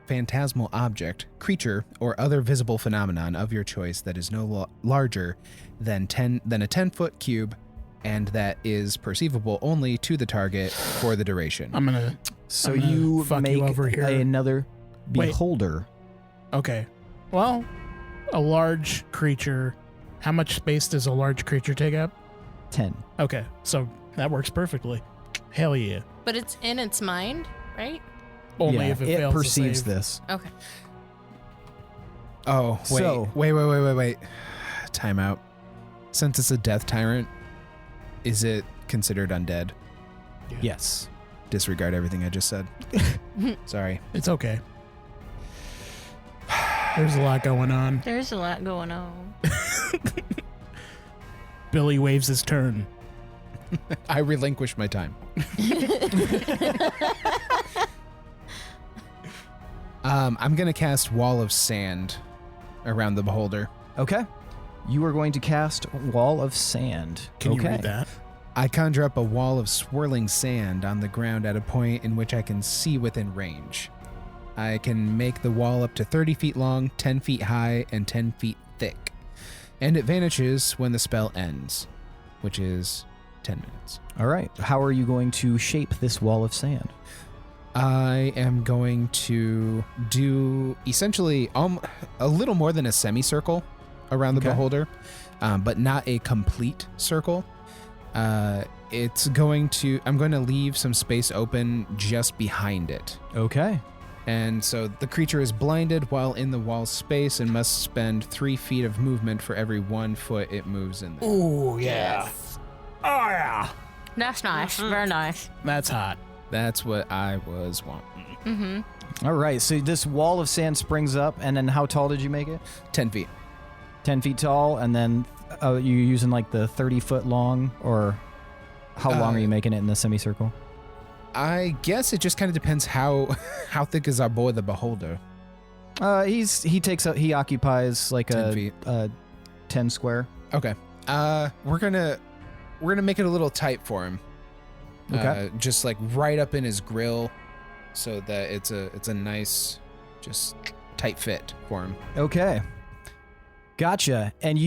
phantasmal object, creature, or other visible phenomenon of your choice that is no larger than a 10-foot cube and that is perceivable only to the target for the duration. I'm gonna. So I'm gonna you fuck make you over here. another Wait. beholder. Okay. Well, a large creature. How much space does a large creature take up? 10. Okay, so that works perfectly. Hell yeah. But it's in its mind, right? Only Yeah, if it, it fails perceives to save. this. Okay. Oh, wait, So- wait. Time out. Since it's a death tyrant, is it considered undead? Yes. Disregard everything I just said. Sorry. It's okay. There's a lot going on. There's a lot going on. Billy waves his turn. I relinquish my time. I'm going to cast Wall of Sand around the beholder. Okay. You are going to cast Wall of Sand. Can okay. you read that? I conjure up a wall of swirling sand on the ground at a point in which I can see within range. I can make the wall up to 30 feet long, 10 feet high, and 10 feet thick. And it vanishes when the spell ends, which is 10 minutes. All right. How are you going to shape this Wall of Sand? I am going to do essentially a little more than a semicircle around the Okay. beholder, but not a complete circle. I'm going to leave some space open just behind it. Okay. And so the creature is blinded while in the wall space and must spend 3 feet of movement for every 1 foot it moves in there. Ooh, yeah. Yes. Oh, yeah. That's nice. Very nice. That's hot. That's what I was wanting. Mm-hmm. All right. So this Wall of Sand springs up, and then how tall did you make it? 10 feet. 10 feet tall, and then you using like the 30-foot long, or how long are you making it in the semicircle? I guess it just kind of depends how thick is our boy the beholder. He occupies like 10 a feet. 10 square. Okay. We're gonna make it a little tight for him. Okay. Just like right up in his grill, so that it's a nice, just tight fit for him. Okay. Gotcha. And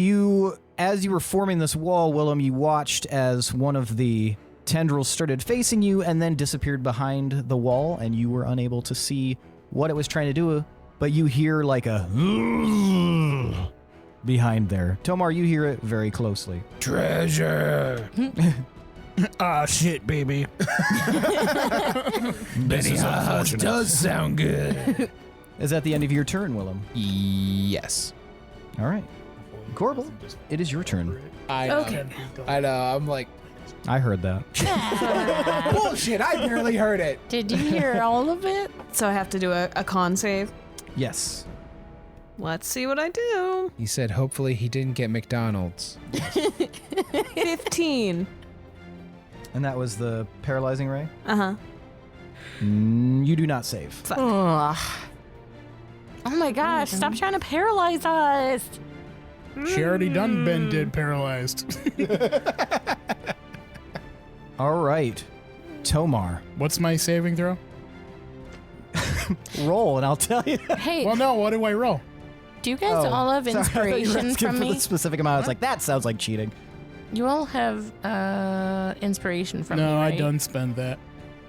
as you were forming this wall, Willem, you watched as one of the tendrils started facing you and then disappeared behind the wall, and you were unable to see what it was trying to do, but you hear like a behind there. Tomar, you hear it very closely. Treasure. Ah, shit, baby. Benny Haas does sound good. Is that the end of your turn, Willem? Yes. All right. Gorbel, it is your turn. I know. Okay. I know. I'm like, I heard that. bullshit. I barely heard it. Did you hear all of it? So I have to do a con save. Yes. Let's see what I do. He said, hopefully he didn't get McDonald's. 15. And that was the paralyzing ray? Uh-huh. You do not save. Ugh. Oh my gosh, stop trying to paralyze us. She already done been dead paralyzed. All right. Tomar. What's my saving throw? Roll, and I'll tell you. Hey, Well, no, what do I roll? do you guys all have Sorry, I thought you were inspiration asking from for me? the specific amount. I was like, that sounds like cheating. You all have inspiration from me, No, I right? don't spend that.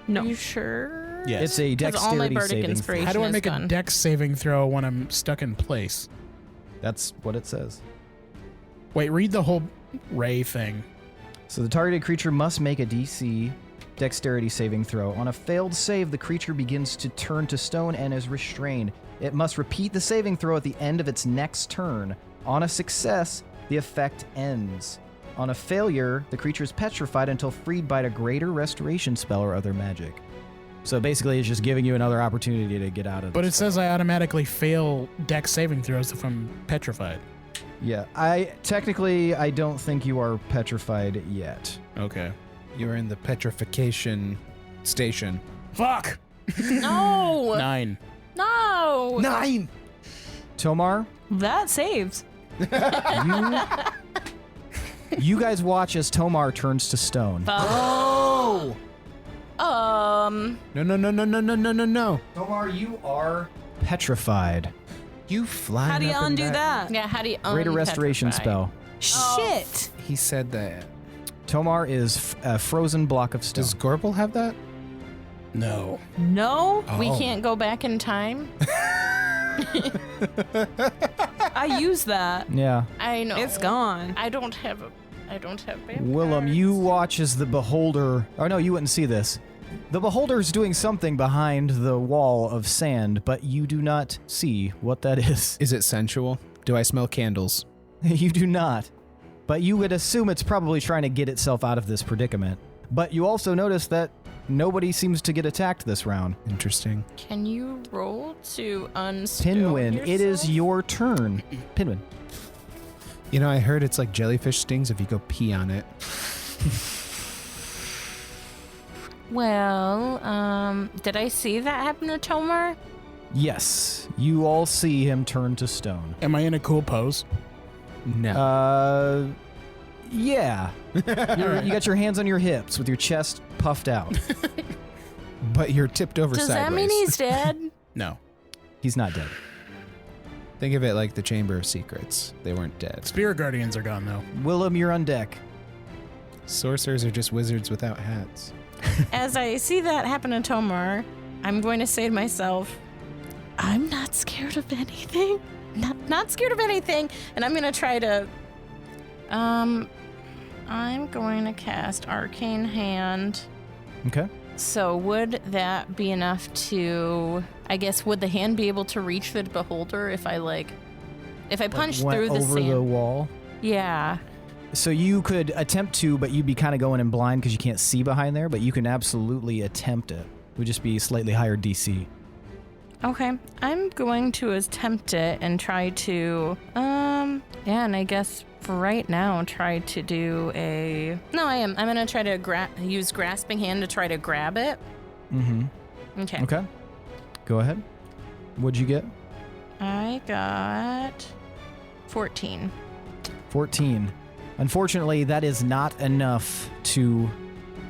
No. Are you sure? Yes. It's a 'Cause all my dexterity bardic saving throw. inspiration How do I is make gone. a dex saving throw when I'm stuck in place? That's what it says. Wait, read the whole ray thing. So the targeted creature must make a DC dexterity saving throw. On a failed save, the creature begins to turn to stone and is restrained. It must repeat the saving throw at the end of its next turn. On a success, the effect ends. On a failure, the creature is petrified until freed by a greater restoration spell or other magic. So basically, it's just giving you another opportunity to get out of But this it says I automatically fail dex saving throws if I'm petrified. Yeah, I don't think you are petrified yet. Okay. You're in the petrification station. Fuck! No! 9. No! 9! Tomar, That saves. you guys watch as Tomar turns to stone. Oh! No. Tomar, you are petrified. You fly. How do you undo that? Yeah, how do you Greater restoration unpetrify? spell. Shit. He said that. Tomar is a frozen block of stone. Does Gorbel have that? No. No, We Oh. can't go back in time? I use that. Yeah. I know. It's gone. I don't have vampires. Willem, you watch as the beholder... Oh, no, you wouldn't see this. The beholder's doing something behind the wall of sand, but you do not see what that is. Is it sensual? Do I smell candles? You do not. But you would assume it's probably trying to get itself out of this predicament. But you also notice that nobody seems to get attacked this round. Interesting. Can you roll to unstone Pinwin, yourself? it is your turn. Pinwin. You know, I heard it's like jellyfish stings if you go pee on it. Well, did I see that happen to Tomar? Yes, you all see him turn to stone. Am I in a cool pose? No. Yeah. You got your hands on your hips with your chest puffed out. But you're tipped over Does sideways. that mean he's dead? No. He's not dead. Think of it like the Chamber of Secrets. They weren't dead. Spirit Guardians are gone, though. Willem, you're on deck. Sorcerers are just wizards without hats. As I see that happen to Tomar, I'm going to say to myself, I'm not scared of anything. Not scared of anything. And I'm going to try to... I'm going to cast Arcane Hand. Okay. So would that be enough to... I guess, would the hand be able to reach the beholder if I punch Went through the over sand? the wall. Yeah. So you could attempt to, but you'd be kind of going in blind because you can't see behind there, but you can absolutely attempt it. It would just be slightly higher DC. Okay. I'm going to attempt it and try to... and I guess for right now, try to do a... No, I am. I'm going to try to use Grasping Hand to try to grab it. Mm-hmm. Okay. Okay. Go ahead. What'd you get? I got 14. 14. Unfortunately, that is not enough to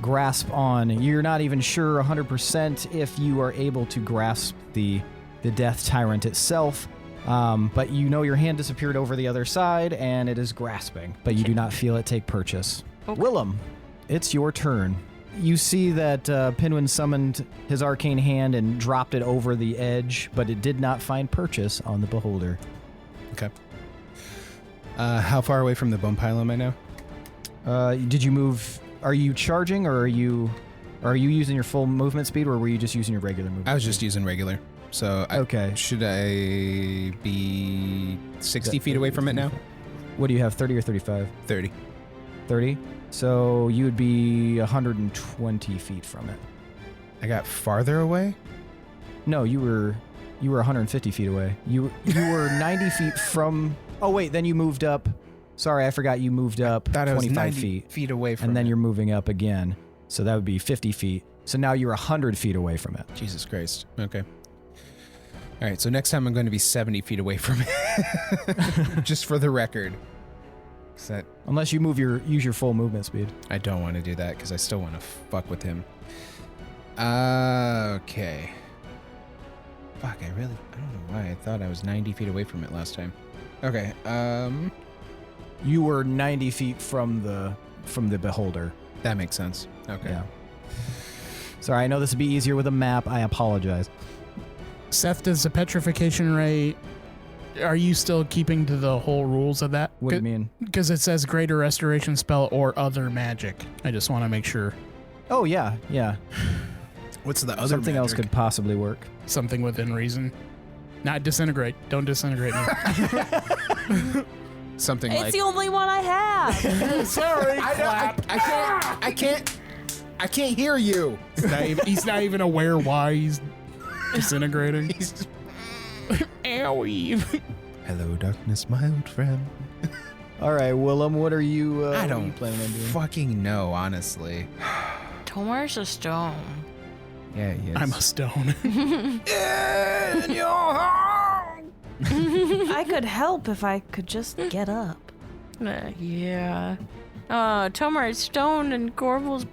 grasp on. You're not even sure 100% if you are able to grasp the Death Tyrant itself, but you know your hand disappeared over the other side, and it is grasping, but you do not feel it take purchase. Okay. Willem, it's your turn. You see that Pinwin summoned his arcane hand and dropped it over the edge, but it did not find purchase on the beholder. Okay. How far away from the bone pile am I now? Did you move? Are you charging, or are you using your full movement speed, or were you just using your regular movement? I was speed? just using regular. So Okay. Should I be 60 feet away from it now? What do you have? 30 or 35? 30. 30. So you would be 120 feet from it. I got farther away? No, you were 150 feet away. You were 90 feet from. Oh wait, then you moved up. Sorry, I forgot you moved up Thought I was 25 90 feet away from and then it. you're moving up again. So that would be 50 feet. So now you're 100 feet away from it. Jesus Christ. Okay. All right, so next time I'm going to be 70 feet away from it. Just for the record. Unless you use your full movement speed. I don't want to do that because I still want to fuck with him. Okay. Fuck, I don't know why I thought I was 90 feet away from it last time. Okay, You were 90 feet from the beholder. that makes sense. Okay. Yeah. Sorry, I know this would be easier with a map. I apologize. Seth, does the petrification ray, are you still keeping to the whole rules of that? What do you mean? Because it says greater restoration spell or other magic. I just want to make sure Oh, yeah. What's the other Something else magic? could possibly work. something within reason. Not disintegrate. Don't disintegrate me. Something It's like... the only one I have. Sorry, I can't hear you. He's not even aware why he's disintegrating. Owie. Hello, darkness, my old friend. All right, Willem, what are you? I what are don't you planning on doing? fucking know, honestly. Tomar's a stone. Yeah, he is. I'm a stone. I could help if I could just get up. Yeah. Tomar's stone and Gorbel's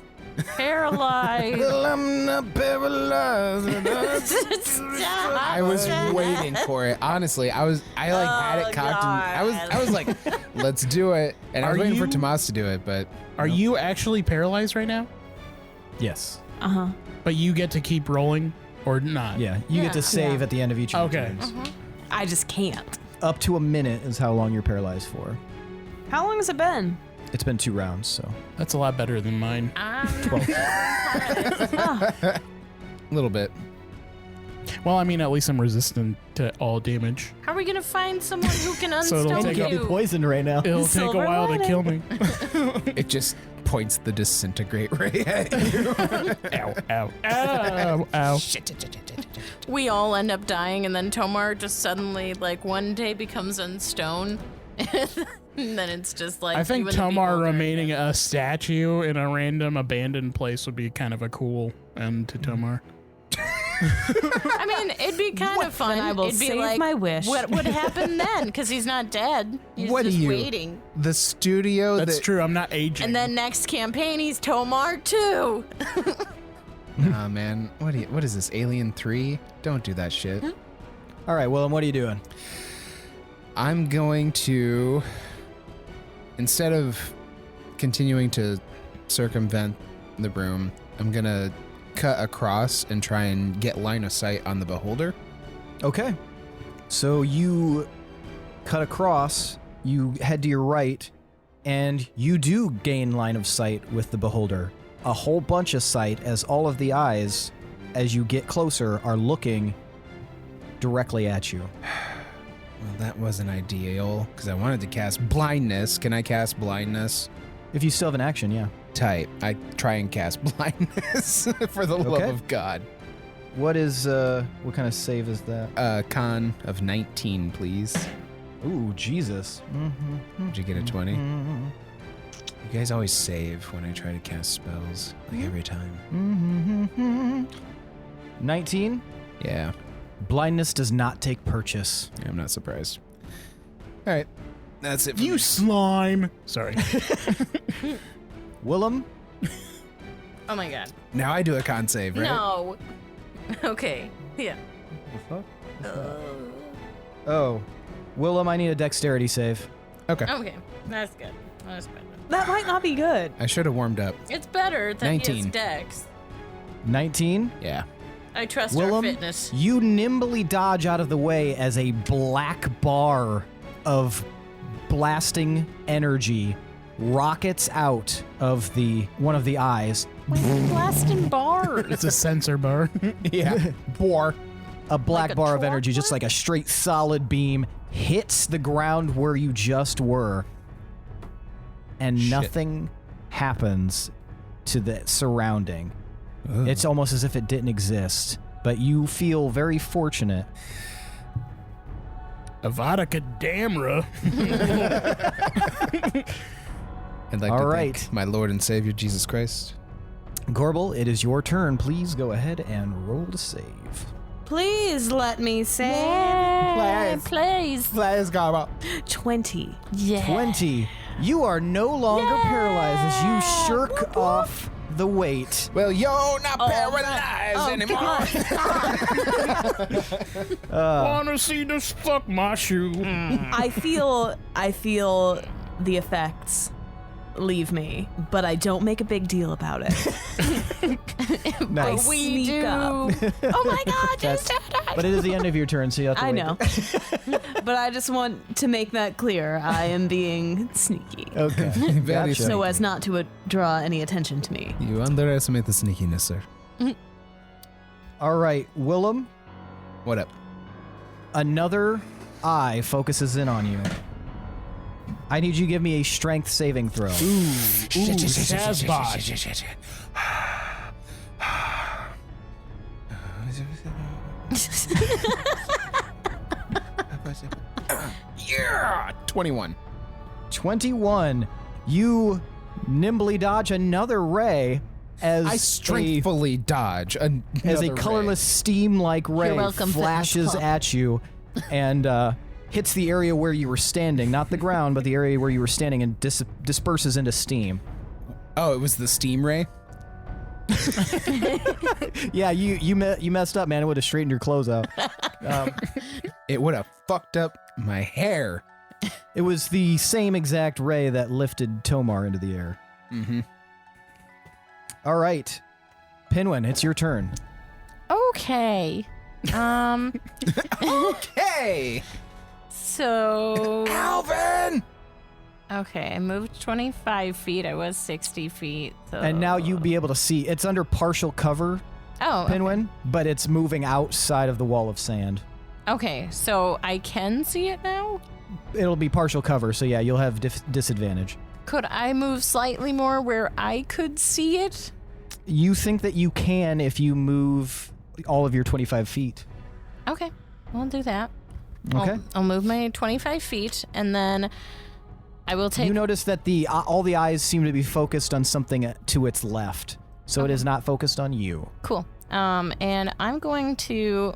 paralyzed. I'm not paralyzed. I was waiting for it. Honestly, I had it cocked and I was like, let's do it. And I was Are waiting for you- Tomas to do it, but Are you actually paralyzed right now? Yes. Uh-huh. But you get to keep rolling or not? Yeah, you get to save Yeah. at the end of each of your Okay. turns. I just can't. Up to a minute is how long you're paralyzed for. How long has it been? It's been 2 rounds, so. That's a lot better than mine. 12. a little bit. Well, I mean, at least I'm resistant to all damage. How are we gonna find someone who can So it'll unstone take Can't be you? poisoned right now. It'll take a Silver while to lining. kill me. It just points the disintegrate ray at you. Ow, ow, ow, ow. We all end up dying, and then Tomar just suddenly, like, one day becomes unstone. And then it's just like. I think you and the Tomar beholder remaining again. a statue in a random abandoned place would be kind of a cool end to Tomar. I mean, it'd be kind of fun. Then I will it'd be save like, my wish. What would happen then? Because he's not dead. He's What are just you? waiting. The studio That's that... true. I'm not aging. And then next campaign, he's Tomar too. Nah, man. What is this, Alien 3? Don't do that shit. All right, Willem, what are you doing? I'm going to, instead of continuing to circumvent the room, I'm going to cut across and try and get line of sight on the beholder. Okay. So you cut across, you head to your right, and you do gain line of sight with the beholder. A whole bunch of sight as all of the eyes, as you get closer, are looking directly at you. Well, that wasn't ideal because I wanted to cast blindness. Can I cast blindness? If you still have an action, yeah. Type. I try and cast blindness for the love Okay. of God. What kind of save is that? Con of 19, please. Ooh, Jesus. Did you get a 20? You guys always save when I try to cast spells, like every time. 19? Yeah, Blindness does not take purchase. I'm not surprised. All right, that's it for you me. slime. Sorry. Willem? Oh my god. Now I do a con save, right? No. Okay. Yeah. Oh. Willem, I need a dexterity save. Okay. Okay. That's good. That's good. That might not be good. I should have warmed up. It's better than his 19. dex. 19. Yeah. I trust our Willem, fitness. you nimbly dodge out of the way as a black bar of blasting energy rockets out of one of the eyes. Blasting bars. It's a sensor bar. Yeah. Boar. A black Like a bar of torque energy, just bar? like a straight solid beam, hits the ground where you just were. And Shit. nothing happens to the surrounding. Ugh. It's almost as if it didn't exist, but you feel very fortunate. Avada Kedavra. I'd like All to right. thank my Lord and Savior Jesus Christ. Gorbel, it is your turn. Please go ahead and roll to save. Please let me say Please. Let's go. 20. Yeah. 20. You are no longer paralyzed as you shirk off the weight. Well, you're not paralyzed Oh, anymore. Wanna see this fuck my shoe? I feel the effects leave me, but I don't make a big deal about it. Nice. I We sneak do. up. Oh my god, you That's- said it. But it is the end of your turn, so you have to I wait. know. But I just want to make that clear. I am being sneaky. Okay. Very Gotcha. So as not to draw any attention to me. You underestimate the sneakiness, sir. All right, Willem, What up? another eye focuses in on you. I need you to give me a strength saving throw. Shazbot. Yeah! 21. 21. You nimbly dodge another ray as I strengthfully dodge as a colorless steam-like ray welcome, flashes Fitness Club. at you and hits the area where you were standing, not the ground, but the area where you were standing, and disperses into steam. Oh, it was the steam ray? Yeah, you messed up, man. It would have straightened your clothes out. It would have fucked up my hair. It was the same exact ray that lifted Tomar into the air. Mm-hmm. All right, Pinwin, it's your turn. Okay. Hey! So Alvin! okay, I moved 25 feet. I was 60 feet. So. And now you'll be able to see. It's under partial cover, Oh, okay. Pinwin, but it's moving outside of the wall of sand. Okay, so I can see it now. It'll be partial cover, so yeah, you'll have disadvantage. Could I move slightly more where I could see it? You think that you can if you move all of your 25 feet. Okay, I'll do that. Okay. I'll move my 25 feet, and then I will take. You notice that all the eyes seem to be focused on something to its left, so it is not focused on you. Cool. And I'm going to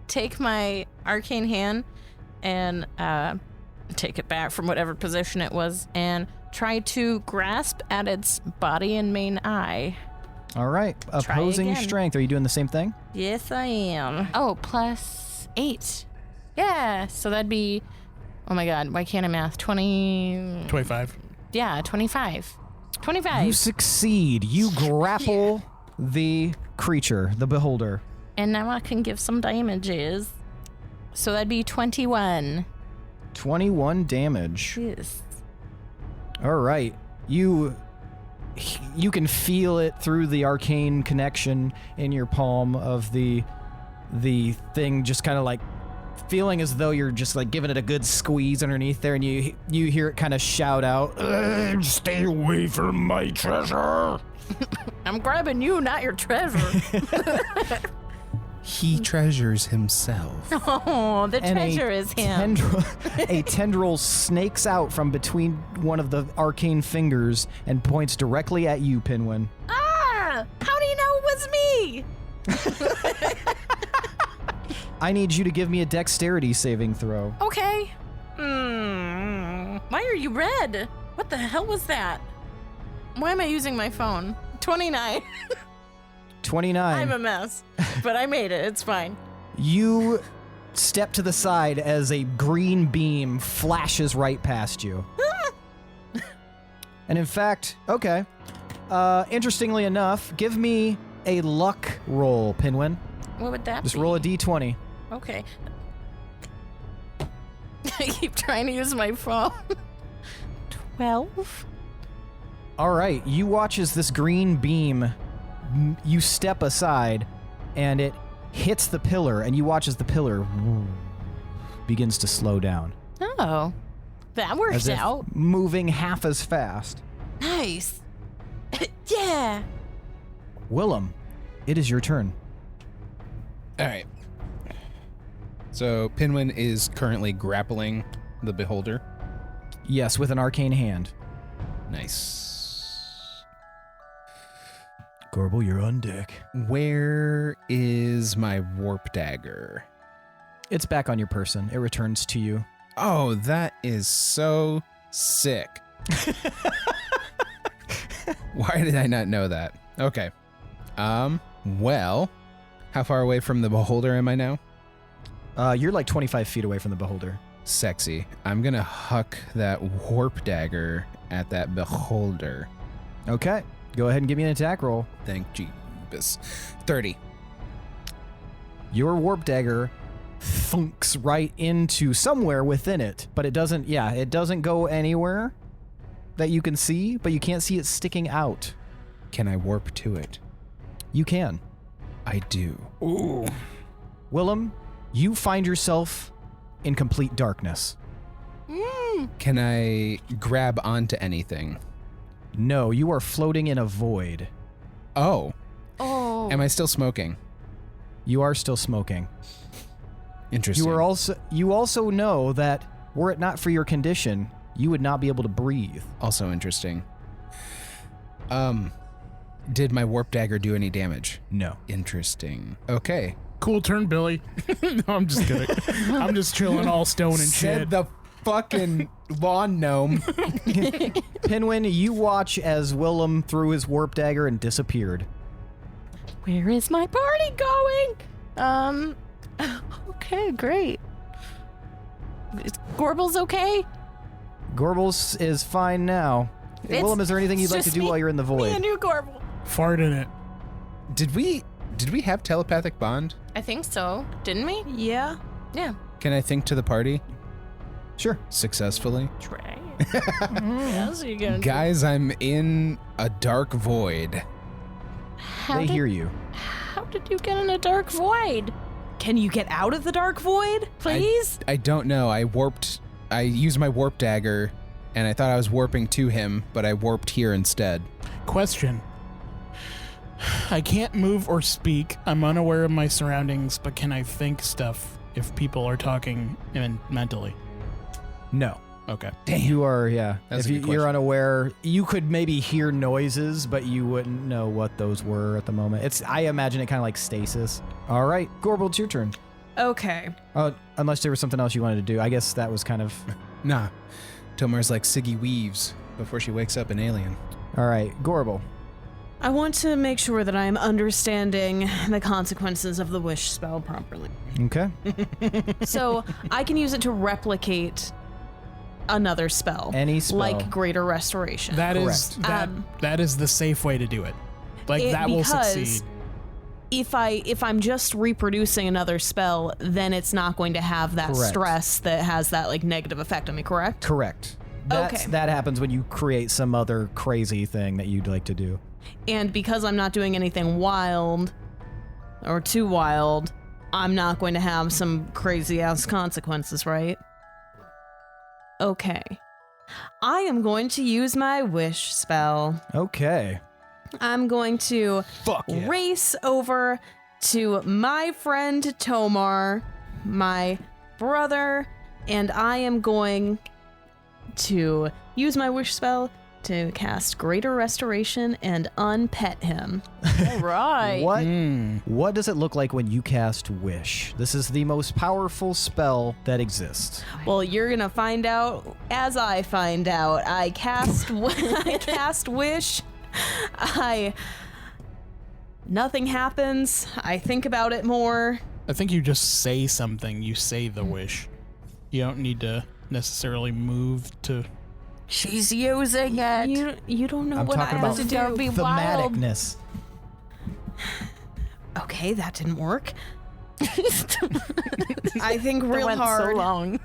take my arcane hand and take it back from whatever position it was and try to grasp at its body and main eye. All right. Try Opposing again. strength. Are you doing the same thing? Yes, I am. Oh, +8. Yeah, so that'd be. Oh my god, why can't I math? 20. 25. Yeah, 25. 25. You succeed. You grapple the creature, the beholder. And now I can give some damages. So that'd be 21. 21 damage. Yes. All right. You can feel it through the arcane connection in your palm of the thing, just kind of like feeling as though you're just like giving it a good squeeze underneath there, and you hear it kind of shout out, "Stay away from my treasure." I'm grabbing you, not your treasure. He treasures himself. Oh, the And treasure is him. A tendril snakes out from between one of the arcane fingers and points directly at you, Pinwin. Ah! How do you know it was me? I need you to give me a dexterity saving throw. Okay. Why are you red? What the hell was that? Why am I using my phone? 29. 29. I'm a mess, but I made it. It's fine. You step to the side as a green beam flashes right past you. And in fact, okay. Interestingly enough, give me a luck roll, Pinwin. What would that Just be? roll a d20. Okay. I keep trying to use my phone. 12? All right, you watch as this green beam, you step aside, and it hits the pillar, and you watch as the pillar begins to slow down. Oh. That works As if out. moving half as fast. Nice. Yeah. Willem, it is your turn. All right. So Pinwin is currently grappling the beholder. Yes, with an arcane hand. Nice. Gorbel, you're on deck. Where is my warp dagger? It's back on your person. It returns to you. Oh, that is so sick. Why did I not know that? Okay. Well, how far away from the beholder am I now? You're like 25 feet away from the beholder. Sexy. I'm gonna huck that warp dagger at that beholder. Okay, go ahead and give me an attack roll. Thank Jeebus. 30. Your warp dagger thunks right into somewhere within it, but it doesn't go anywhere that you can see, but you can't see it sticking out. Can I warp to it? You can. I do. Ooh. Willem, you find yourself in complete darkness. Can I grab onto anything? No, you are floating in a void. Oh. Oh. Am I still smoking? You are still smoking. Interesting. You also know that were it not for your condition, you would not be able to breathe. Also interesting. Did my warp dagger do any damage? No. Interesting. Okay. Cool turn, Billy. No, I'm just kidding. I'm just chilling all stone and Said shit. the fucking lawn gnome. Pinwin, you watch as Willem threw his warp dagger and disappeared. Where is my party going? Okay, great. Is Gorbel's okay? Gorbel's is fine now. It's Willem, is there anything you'd like to just do me- while you're in the Me void? and you, Gorbel. Fart in it. Did we have telepathic bond? I think so. Didn't we? Yeah. Yeah. Can I think to the party Sure. successfully? Try. How's you gonna do? Guys, I'm in a dark void. How They did, hear you. How did you get in a dark void? Can you get out of the dark void? Please? I don't know. I used my warp dagger and I thought I was warping to him, but I warped here instead. Question. I can't move or speak. I'm unaware of my surroundings, but can I think stuff if people are talking mentally? No. Okay. You are, yeah. That's if a you, good you're question. unaware, you could maybe hear noises, but you wouldn't know what those were at the moment. I imagine it kind of like stasis. All right, Gorbel, it's your turn. Okay. Unless there was something else you wanted to do. I guess that was kind of... Nah. Tomar's like Siggy Weaves before she wakes up an alien. All right, Gorbel. I want to make sure that I am understanding the consequences of the wish spell properly. Okay. So I can use it to replicate another spell. Any spell. Like Greater Restoration. That is that is the safe way to do it. Like that will succeed. If I'm just reproducing another spell, then it's not going to have that Correct. stress that has that like negative effect on me, correct? Correct. Okay. That happens when you create some other crazy thing that you'd like to do. And because I'm not doing anything wild or too wild, I'm not going to have some crazy ass consequences, right? Okay. I am going to use my wish spell. Okay. I'm going to race over to my friend Tomar, my brother, and I am going to use my wish spell to cast Greater Restoration and unpet him. All right. What does it look like when you cast Wish? This is the most powerful spell that exists. Well, you're gonna find out as I find out. I cast Wish. Nothing happens. I think about it more. I think you just say something. You say the wish. You don't need to necessarily move to She's using it. You don't know I'm what I talking have about to do. Gotta be wild. thematicness. Okay, that didn't work. I think That real went hard, so long.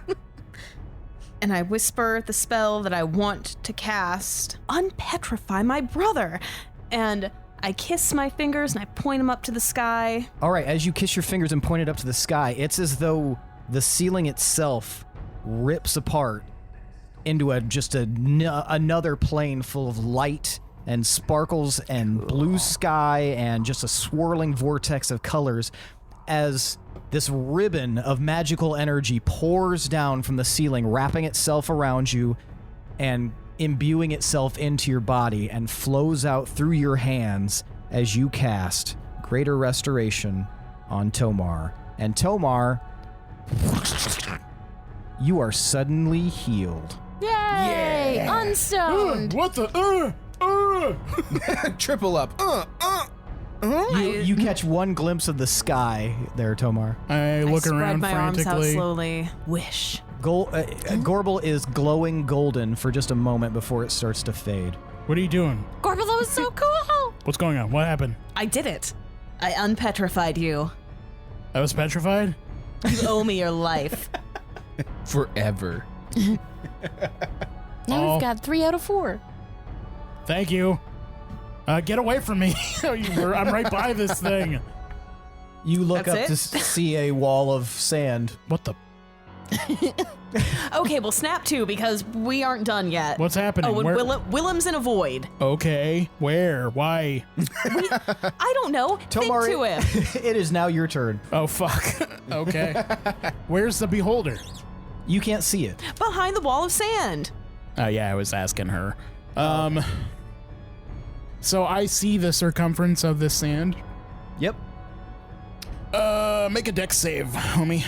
and I whisper the spell that I want to cast. Unpetrify my brother. And I kiss my fingers and I point them up to the sky. All right, as you kiss your fingers and point it up to the sky, it's as though the ceiling itself rips apart into another plane full of light and sparkles and blue sky and just a swirling vortex of colors as this ribbon of magical energy pours down from the ceiling, wrapping itself around you and imbuing itself into your body and flows out through your hands as you cast Greater Restoration on Tomar. And Tomar, you are suddenly healed. Yay! Unstoned. What the? Triple up. You catch one glimpse of the sky there, Tomar. I look I spread around my arms out frantically. slowly. Wish. Gorbel is glowing golden for just a moment before it starts to fade. What are you doing? Gorbel, that was so cool. What's going on? What happened? I did it. I unpetrified you. I was petrified? You owe me your life. Forever. Now Oh. we've got 3 out of 4. Thank you. Get away from me. I'm right by this thing. You look That's up to see a wall of sand. What the? Okay, well, snap two because we aren't done yet. What's happening? Oh, and Where- Willem's in a void. Okay. Where? Why? I don't know. Tomar, Think to him. it is now your turn. Oh, fuck. Okay. Where's the beholder? You can't see it. Behind the wall of sand. Oh, yeah, I was asking her. So I see the circumference of this sand. Yep. Make a dex save, homie.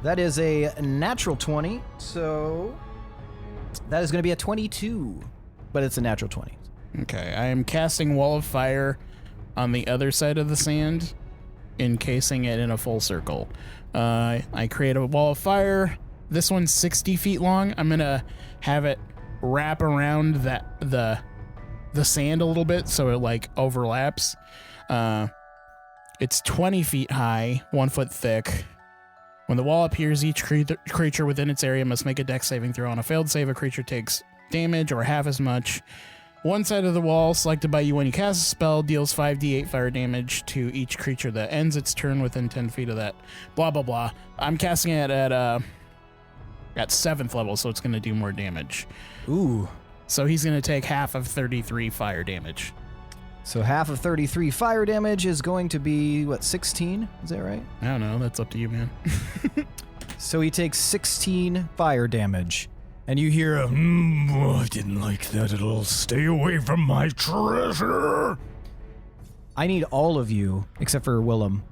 That is a natural 20, so that is going to be a 22, but it's a natural 20. Okay, I am casting Wall of Fire on the other side of the sand, encasing it in a full circle. I create a Wall of Fire. This one's 60 feet long. I'm gonna have it wrap around the sand a little bit so it like overlaps. It's 20 feet high, 1 foot thick. When the wall appears, each creature within its area must make a dex saving throw. On a failed save, a creature takes damage or half as much. One side of the wall, selected by you when you cast a spell, deals 5d8 fire damage to each creature that ends its turn within 10 feet of that. Blah, blah, blah. I'm casting it at 7th level, so it's going to do more damage. Ooh. So he's going to take half of 33 fire damage. So half of 33 fire damage is going to be, 16? Is that right? I don't know. That's up to you, man. So he takes 16 fire damage. And you hear a, I didn't like that at all. Stay away from my treasure. I need all of you, except for Willem,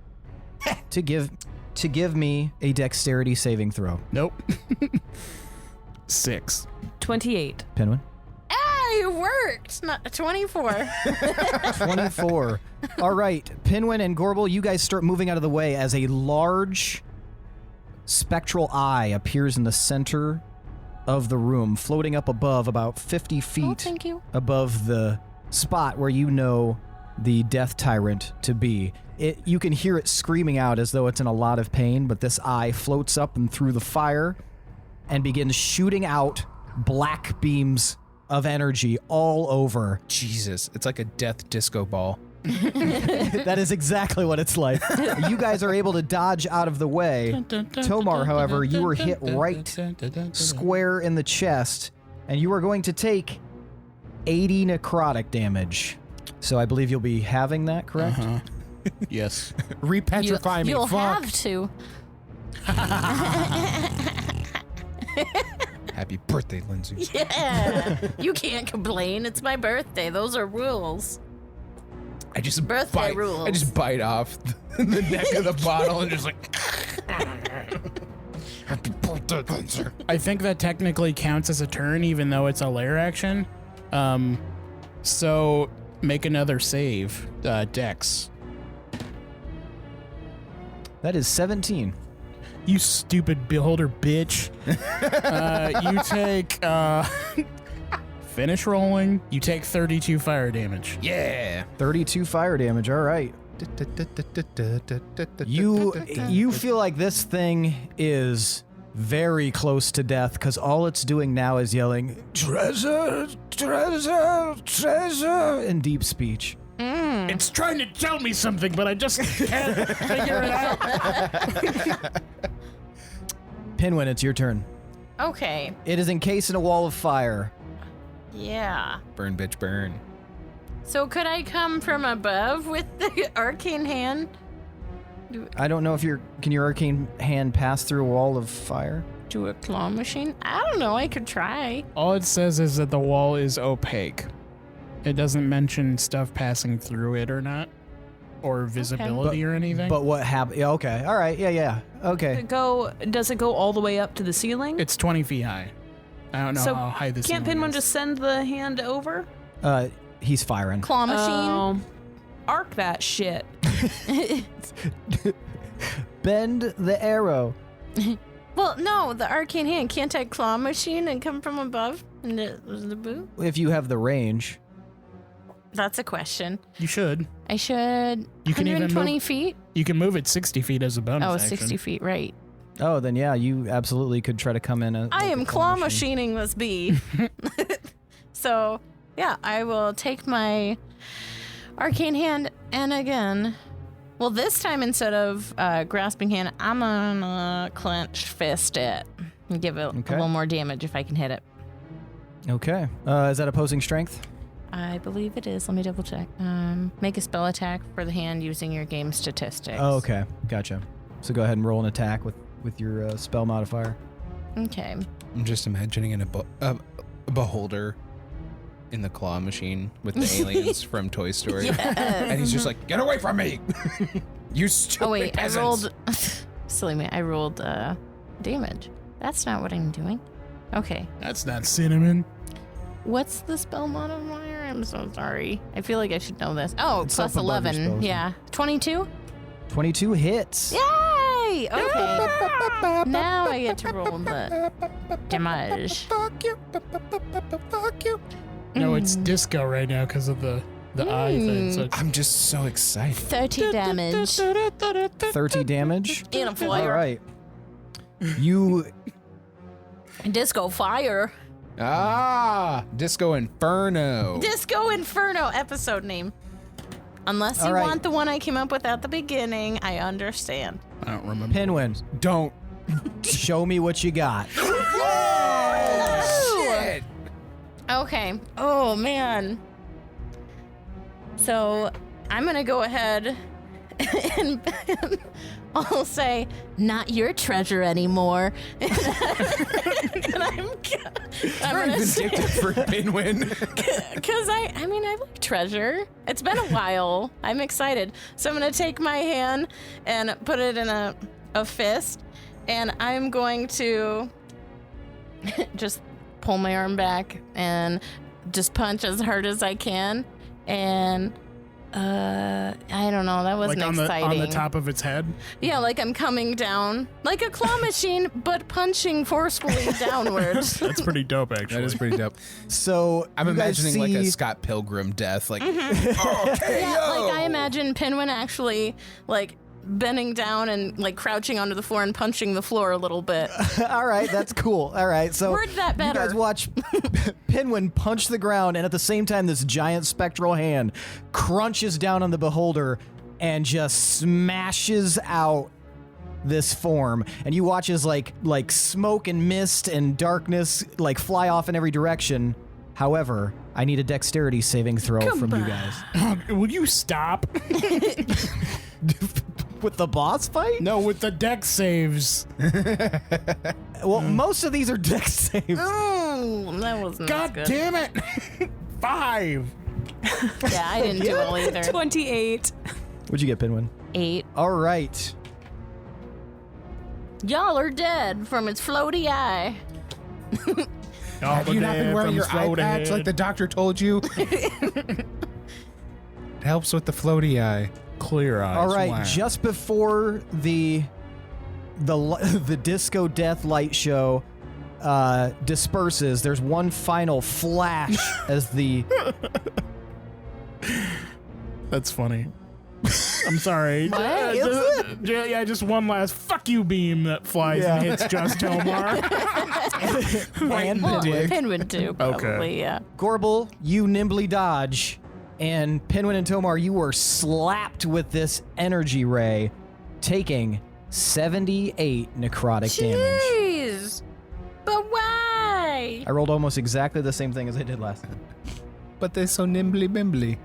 to give me a dexterity saving throw. Nope. 6. 28. Pinwin? It worked. Not 24. 24. All right, Pinwin and Gorbel, you guys start moving out of the way as a large spectral eye appears in the center of the room, floating up above about 50 feet Oh, thank you. above the spot where you know the Death Tyrant to be. You can hear it screaming out as though it's in a lot of pain, but this eye floats up and through the fire and begins shooting out black beams of energy all over. Jesus, it's like a death disco ball. That is exactly what it's like. You guys are able to dodge out of the way. Tomar, however, you were hit right square in the chest, and you are going to take 80 necrotic damage. So I believe you'll be having that, correct? Uh-huh. Yes. Repetrify me, You'll fuck. have to. Happy birthday, Lindsey. Yeah. You can't complain. It's my birthday. Those are rules. I just Birthday rules. I just bite off the neck of the bottle and just like. Happy birthday, Lindsey. I think that technically counts as a turn, even though it's a lair action. So make another save, Dex. That is 17. You stupid beholder bitch. You take finish rolling. You take 32 fire damage. Yeah. 32 fire damage. All right. You feel like this thing is very close to death because all it's doing now is yelling, treasure, treasure, treasure, in deep speech. It's trying to tell me something, but I just can't figure it out. Pinwin, it's your turn. Okay. It is encased in a wall of fire. Yeah. Burn, bitch, burn. So could I come from above with the arcane hand? I don't know if can your arcane hand pass through a wall of fire? Do a claw machine? I don't know. I could try. All it says is that the wall is opaque. It doesn't mention stuff passing through it or not, or visibility or anything. But what happened? Yeah, okay. All right. Yeah. Okay. Does it go all the way up to the ceiling? It's 20 feet high. I don't know So how high this Can't Pinwin just send the hand over? He's firing. Claw machine? Arc that shit. Bend the arrow. Well, no, the arcane hand. Can't I claw machine and come from above? And the boo? If you have the range. That's a question. You should. I should. You can even 120 move- feet? You can move it 60 feet as a bonus Oh, action. 60 feet, right. Oh, then yeah, you absolutely could try to come in. I am claw machining this bee. So, yeah, I will take my arcane hand and again. Well, this time instead of grasping hand, I'm gonna clench fist it and give it a little more damage if I can hit it. Okay. Is that opposing strength? I believe it is. Let me double check. Make a spell attack for the hand using your game statistics. Oh, okay. Gotcha. So go ahead and roll an attack with your spell modifier. Okay. I'm just imagining a beholder in the claw machine with the aliens from Toy Story. Yes. And he's just like, get away from me! You stupid Oh, wait. peasants. I rolled... Silly me. I rolled damage. That's not what I'm doing. Okay. That's not cinnamon. What's the spell modifier? I'm so sorry. I feel like I should know this. Oh, It's plus up above your 11. spells. Yeah. 22? 22 hits. Yay! Okay. Now I get to roll the damage. No, it's disco right now because of the eye thing. So it's I'm just so excited. 30 damage. 30 damage. In a All fire. right. You Disco fire. Ah, Disco Inferno. Disco Inferno episode name. Unless you All right. want the one I came up with at the beginning, I understand. I don't remember. Pinwin, Don't. show me what you got. Shit. Okay. Oh, man. So I'm going to go ahead and I'll say, not your treasure anymore. And I'm Very gonna say, vindictive for Pinwin. because I like treasure. It's been a while. I'm excited. So I'm going to take my hand and put it in a fist, and I'm going to just pull my arm back and just punch as hard as I can. And I don't know. That wasn't like exciting. on the top of its head. Yeah, like I'm coming down like a claw machine, but punching forcefully downwards. That's pretty dope, actually. That is pretty dope. So I'm you guys imagining like a see- Scott Pilgrim death. Like, Yeah, like I imagine Pinwin actually like bending down and like crouching onto the floor and punching the floor a little bit. All right, that's cool. All right, so Word that better. you guys watch Pinwin punch the ground, and at the same time, this giant spectral hand crunches down on the beholder and just smashes out this form. And you watch as like smoke and mist and darkness like fly off in every direction. However, I need a dexterity saving throw from you guys. Will you stop? With the boss fight? No, with the deck saves. Well, most of these are dex saves. Oh, that wasn't God good. damn it! 5. Yeah, I didn't do well either. 28. What'd you get, Pinwin? 8. All right. Y'all are dead from its floaty eye. have you not been wearing your eye patch like the doctor told you? It helps with the floaty eye. clear eyes? All right, Wow. just before the the disco death light show disperses, there's one final flash as the... That's funny. I'm sorry. What? Just one last fuck you beam that flies and hits just Tomar. and Well, Pinwin. Pinwin too, probably, yeah. Gorbel, you nimbly dodge, and Pinwin and Tomar, you were slapped with this energy ray, taking 78 necrotic damage. Jeez. But why? I rolled almost exactly the same thing as I did last time. But they're so nimbly bimbly.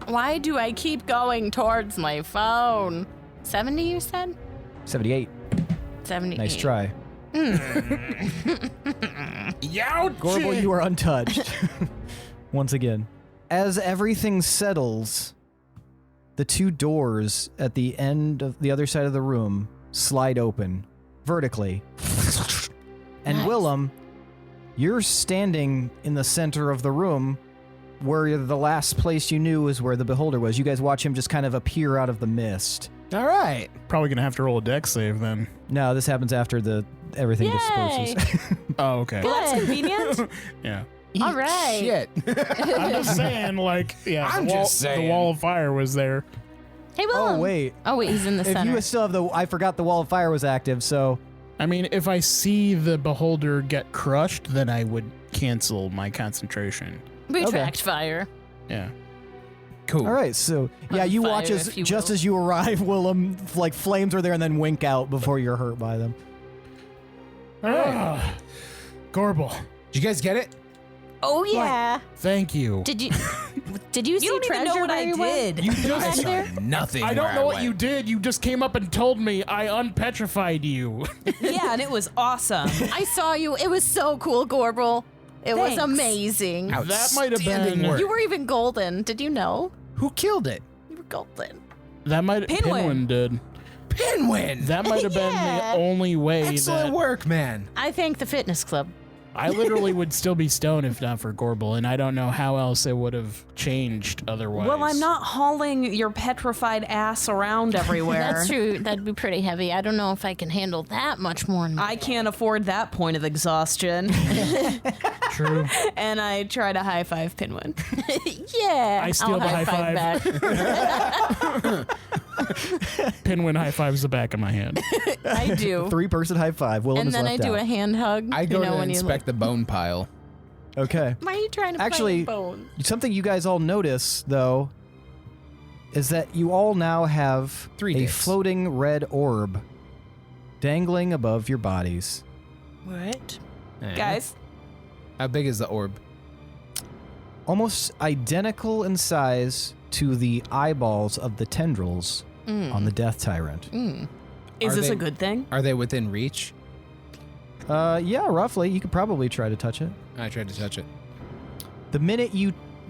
Why do I keep going towards my phone? 70, you said? 78. 78. Nice try. Youch! Gorbel, you are untouched. Once again. As everything settles, the two doors at the end of the other side of the room slide open vertically. And Nice. Willem, you're standing in the center of the room where the last place you knew was where the beholder was. You guys watch him just kind of appear out of the mist. All right. Probably gonna have to roll a dex save then. No, this happens after everything Yay! disperses. Oh, okay. Well, That's convenient. Yeah. All right. Shit. I'm just saying, like, yeah. I'm the wall, just saying. The wall of fire was there. Hey, Willem. Oh, wait. Oh, wait, he's in the If center. you still have I forgot the wall of fire was active, so... I mean, if I see the beholder get crushed, then I would cancel my concentration. Retract fire. Yeah. Cool. All right, so yeah, On you fire, watch as if you just will. as you arrive, Willem, like flames are there and then wink out before you're hurt by them. Ah, Gorbel, Did you guys get it? Oh, yeah. thank you. Did you see You don't even know treasure what I very well? did. You I just, saw there? nothing. I don't where know what went. you did. You just came up and told me I unpetrified you. Yeah, and it was awesome. I saw you. It was so cool, Gorbel. It was Thanks. amazing. That might have Outstanding been. work. You were even golden. Did you know? Who killed it? You were golden. That might Pinwin. Pinwin did. Pinwin. That might have Yeah. been the only way Excellent that work, man. I thank the fitness club. I literally would still be stoned if not for Gorbel, and I don't know how else it would have changed otherwise. Well, I'm not hauling your petrified ass around everywhere. That's true. That'd be pretty heavy. I don't know if I can handle that much more. I can't afford that point of exhaustion. True. And I try to high five Pinwin. Yeah. I steal I'll the high high five. back. Pinwin high fives the back of my hand. I do. 3-person high five. Willem And is then I left do out. a hand hug. I go to when you inspect the bone pile. Okay. Why are you trying to Actually, play bone? Something you guys all notice, though, is that you all now have 3 a days. floating red orb dangling above your bodies. What? Guys, How big is the orb? Almost identical in size to the eyeballs of the tendrils on the Death Tyrant. is Are this they- a good thing? Are they within reach? Yeah, roughly. You could probably try to touch it. I tried to touch it. The minute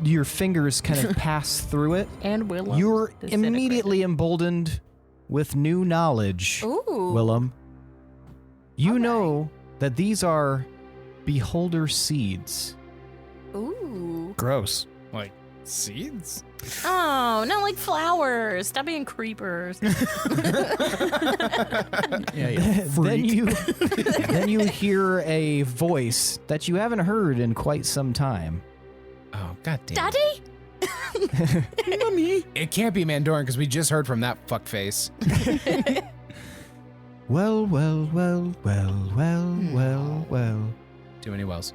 your fingers kind of pass through it, And Willem. you're disintegrated. immediately emboldened with new knowledge, Ooh. Willem. You All right. know that these are beholder seeds. Ooh. Gross. Like seeds? Oh, not like flowers. Stop being creepers. Yeah, Then you hear a voice that you haven't heard in quite some time. Oh, god damn. Daddy? Mommy. It can't be Mandoran because we just heard from that fuckface. Well, well, well, well, well, well, well. Too many wells.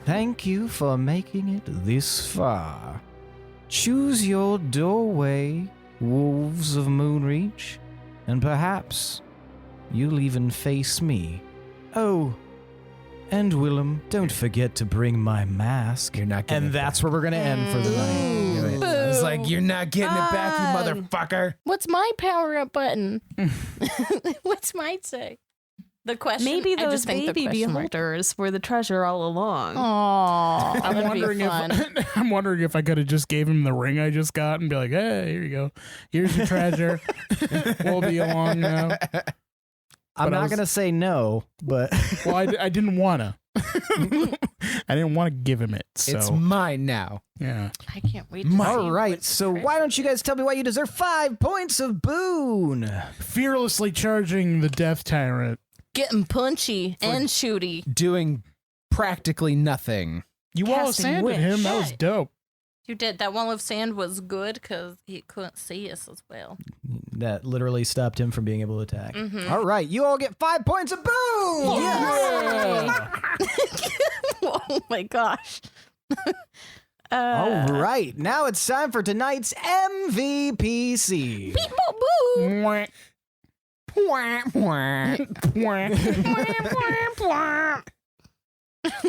Thank you for making it this far. Choose your doorway, wolves of Moonreach, and perhaps you'll even face me. Oh, and Willem, don't forget to bring my mask. You're not getting And it that's where we're going to end for the night. Boo. I was like, you're not getting it back, you Ah. motherfucker. What's my power up button? What's mine say? The question. Maybe I those just think the baby question mark. beholders were the treasure all along. Aw, I'm that'd be wondering fun. if I'm wondering if I could have just gave him the ring I just got and be like, "Hey, here you go. Here's your treasure. We'll be along now." I'm But I not was- going to say no, but Well, I didn't wanna. I didn't want to give him it. So It's mine now. yeah. I can't wait to see All right, what's so trash. why don't you guys tell me why you deserve 5 points of boon? Fearlessly charging the Death Tyrant. Getting punchy and shooty. Doing practically nothing. You all Casting sanded wish. him. That was dope. You did. That wall of sand was good because he couldn't see us as well. That literally stopped him from being able to attack. Mhm. All right, you all get 5 points of boon. Oh my gosh. All right, now it's time for tonight's MVPC. Beep, boop, boo. Mwah. Mwah, mwah. Mwah. Mwah, mwah.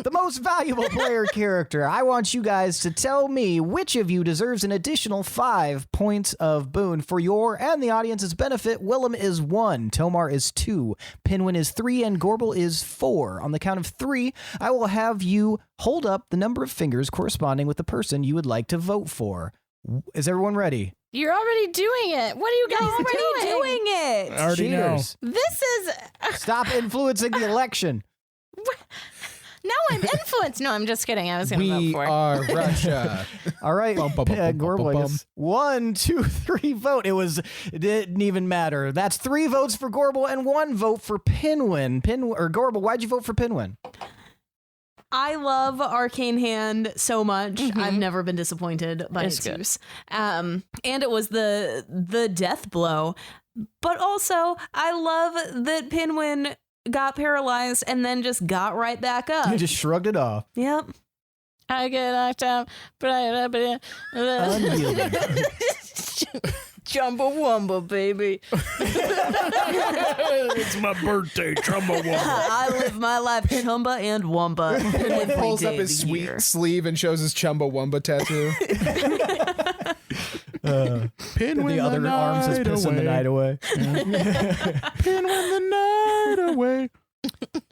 The most valuable player character. I want you guys to tell me which of you deserves an additional 5 points of boon. For your and the audience's benefit, Willem is 1, Tomar is 2, Pinwin is 3, and Gorbel is 4. On the count of 3, I will have you hold up the number of fingers corresponding with the person you would like to vote for. Is everyone ready? You're already doing it. What are you guys doing? it. I already know. Cheers. This is Stop influencing the election. now I'm influenced. No, I'm just kidding. I was going to vote We for it. are Russia. All right, Bum, bum, bum, bum, bum, Gorbel, I bum, guess. 1, 2, 3 vote. It didn't even matter. That's 3 votes for Gorbel and 1 vote for Pinwin. Gorbel, why'd you vote for Pinwin? I love Arcane Hand so much. I've never been disappointed by It's its good. use. And it was the death blow. But also, I love that Pinwin got paralyzed and then just got right back up. You just shrugged it off. Yep. I get knocked out, but Unyielding. Chumbawamba, baby. It's my birthday, Chumbawamba. I live my life chumba and wumba. He pulls up Every his day of the sweet year. sleeve and shows his Chumbawamba tattoo. Pinwin The other arms is pissing the night away. Pinwin the night away.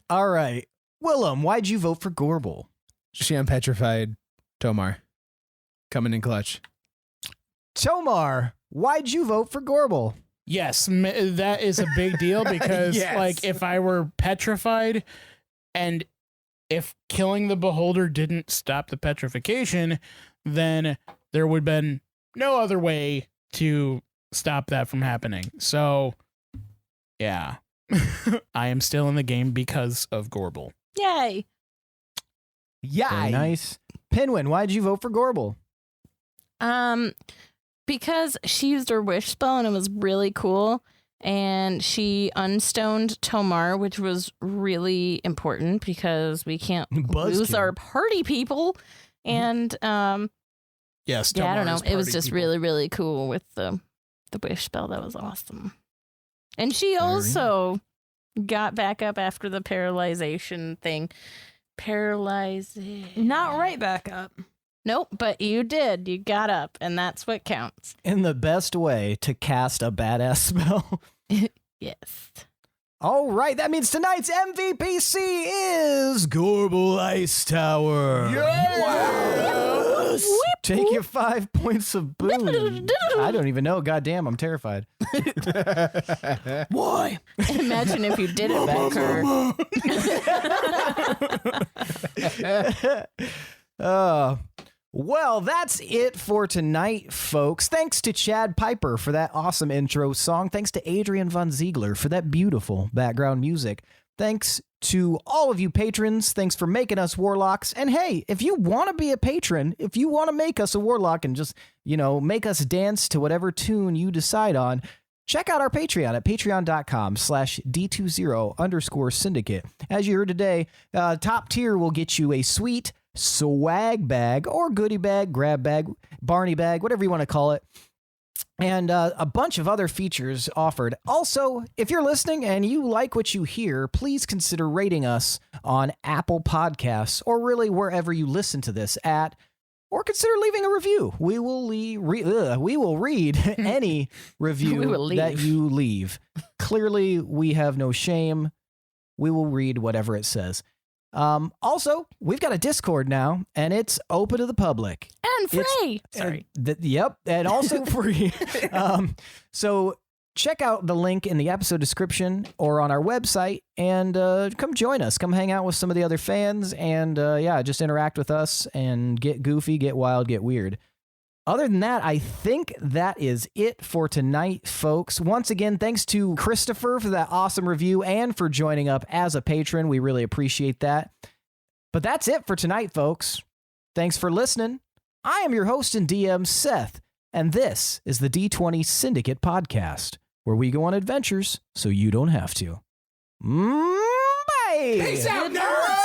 All right. Willem, why'd you vote for Gorbel? Sham petrified Tomar. Coming in clutch. Tomar, why'd you vote for Gorbel? Yes, that is a big deal because, Yes. like, if I were petrified and if killing the beholder didn't stop the petrification, then there would have been no other way to stop that from happening. So, yeah, I am still in the game because of Gorbel. Yay. Very nice. Pinwin, why'd you vote for Gorbel? Because she used her wish spell and it was really cool. And she unstoned Tomar, which was really important because we can't lose Buzzkill. our party people. And Yes, yeah, I don't know. Tomar's It was party just people. really, really cool with the wish spell. That was awesome. And she also got back up after the paralyzation thing. Not right back up. Nope, but you did. You got up, and that's what counts. In the best way to cast a badass spell. Yes. All right, that means tonight's MVPC is Gorbel Icetower. Yes! Take your 5 points of boon. I don't even know. Goddamn, I'm terrified. Why? Imagine if you did it back her. Well, that's it for tonight, folks. Thanks to Chad Piper for that awesome intro song. Thanks to Adrian Von Ziegler for that beautiful background music. Thanks to all of you patrons. Thanks for making us warlocks. And hey, if you want to be a patron, if you want to make us a warlock and just, make us dance to whatever tune you decide on, check out our Patreon at patreon.com/D20_syndicate. As you heard today, top tier will get you a sweet swag bag or goodie bag, grab bag, Barney bag, whatever you want to call it. And a bunch of other features offered. Also, if you're listening and you like what you hear, please consider rating us on Apple Podcasts or really wherever you listen to this at, or consider leaving a review. We will read any review that you leave. Clearly, we have no shame. We will read whatever it says. Also, we've got a Discord now, and it's open to the public. And free. Sorry. Yep, and also free. So check out the link in the episode description or on our website and come join us. Come hang out with some of the other fans and just interact with us and get goofy, get wild, get weird. Other than that, I think that is it for tonight, folks. Once again, thanks to Christopher for that awesome review and for joining up as a patron. We really appreciate that. But that's it for tonight, folks. Thanks for listening. I am your host and DM, Seth, and this is the D20 Syndicate podcast, where we go on adventures so you don't have to. Bye! Peace out, nerds!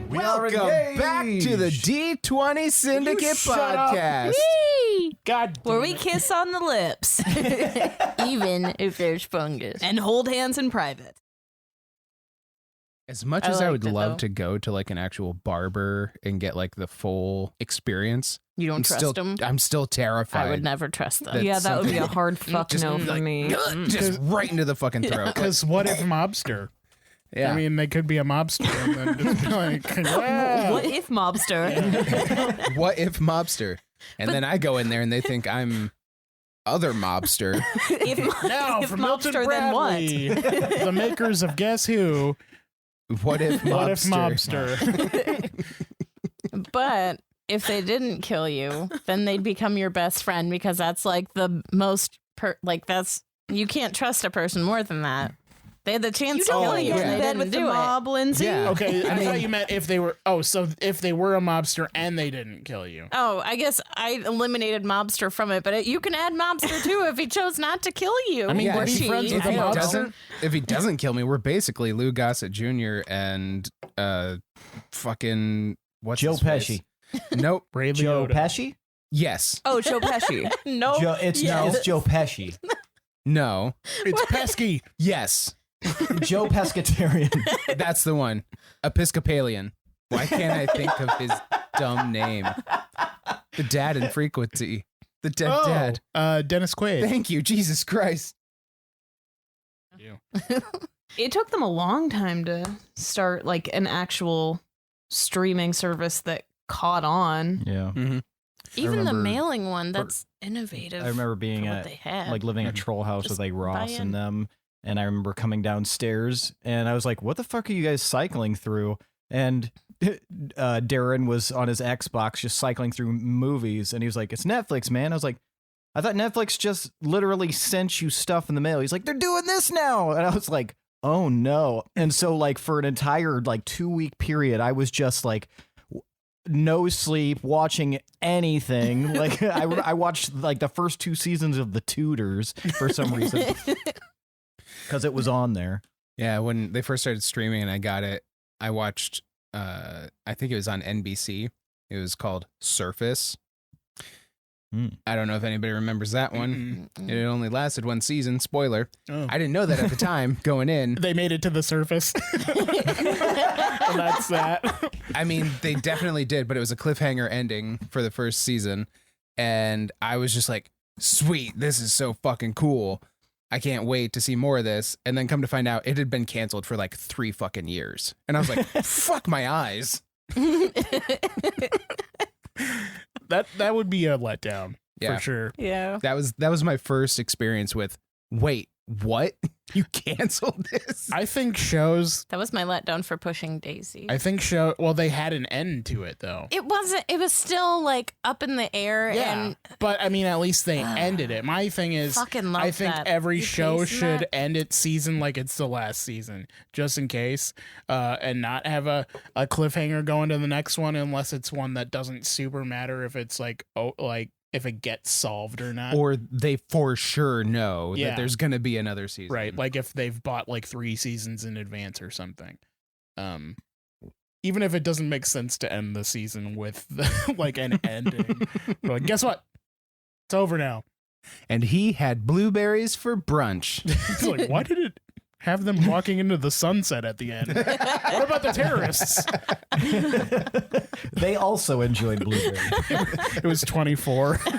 Welcome back to the D20 Syndicate podcast. God damn Where we it. kiss on the lips Even if there's fungus. and hold hands in private. As much I as I would liked it, love though. to go to like an actual barber and get like the full experience, You don't trust them? I'm still terrified. I would never trust them. That's Yeah, that would be a something- hard fuck Just no for like, me. just right into the fucking throat. Because what if mobster? Yeah. I mean, they could be a mobster and then just be like, yeah. What if mobster? What if mobster? And then I go in there and they think I'm other mobster. if Now if from Milton mobster, then what? Bradley, the makers of Guess Who. What if mobster? What if mobster? But if they didn't kill you, then they'd become your best friend because that's like the most, you can't trust a person more than that. They had the chance You to don't kill want to you get and in they bed didn't with the do it. mob, Lindsey. Yeah. Okay, I thought you meant if they were. Oh, so if they were a mobster and they didn't kill you. Oh, I guess I eliminated mobster from it, but you can add mobster too if he chose not to kill you. I mean, Yeah, we're if he- friends with if a he mobster. doesn't kill me, we're basically Lou Gossett Jr. and fucking what's Joe his face? Pesci. Nope. Ray Joe Liotta. Pesci? Yes. Oh, Joe Pesci. no, It's yes. Joe Pesci. No. It's pesky. Yes. Joe Pescatarian. That's the one. Episcopalian. Why can't I think of his dumb name? The dad in Frequency. The dead dad. Dennis Quaid. Thank you, Jesus Christ. It took them a long time to start like an actual streaming service that caught on. Yeah. Mm-hmm. Even the remember- mailing one, that's innovative. I remember being for what at they had. like living at Mhm. Troll House Just with like Ross buy in. and them, and I remember coming downstairs and I was like, "What the fuck are you guys cycling through?" And Darren was on his Xbox just cycling through movies, and he was like, "It's Netflix, man." I was like, "I thought Netflix just literally sent you stuff in the mail." He's like, "They're doing this now," and I was like, "Oh no!" And so like for an entire like 2-week period, I was just like. No sleep, watching anything. Like I watched like the first 2 seasons of The Tudors for some reason because it was on there. Yeah, when they first started streaming and I got it, I watched, I think it was on NBC. It was called Surface. I don't know if anybody remembers that one. It only lasted 1 season. Spoiler. Oh. I didn't know that at the time going in. They made it to the surface. And that's that. I mean, they definitely did, but it was a cliffhanger ending for the first season. And I was just like, sweet, this is so fucking cool. I can't wait to see more of this. And then come to find out it had been canceled for like 3 fucking years. And I was like, fuck my eyes. That would be a letdown Yeah. for sure. Yeah. That was my first experience with, wait, what? You canceled this? I think shows. That was my letdown for Pushing Daisy. Well, they had an end to it though. It wasn't. It was still like up in the air, and But I mean, at least they ended it. My thing is, fucking love I think that. every You show pacing should that? end its season like it's the last season, just in case, and not have a cliffhanger going to the next one unless it's one that doesn't super matter if it's like if it gets solved or not. Or they for sure know Yeah. that there's going to be another season. Right, like if they've bought like 3 seasons in advance or something. even if it doesn't make sense to end the season with like an ending. We're like, guess what? It's over now. And he had blueberries for brunch. It's like, why did it have them walking into the sunset at the end? What about the terrorists? They also enjoyed blueberries. It was 24. They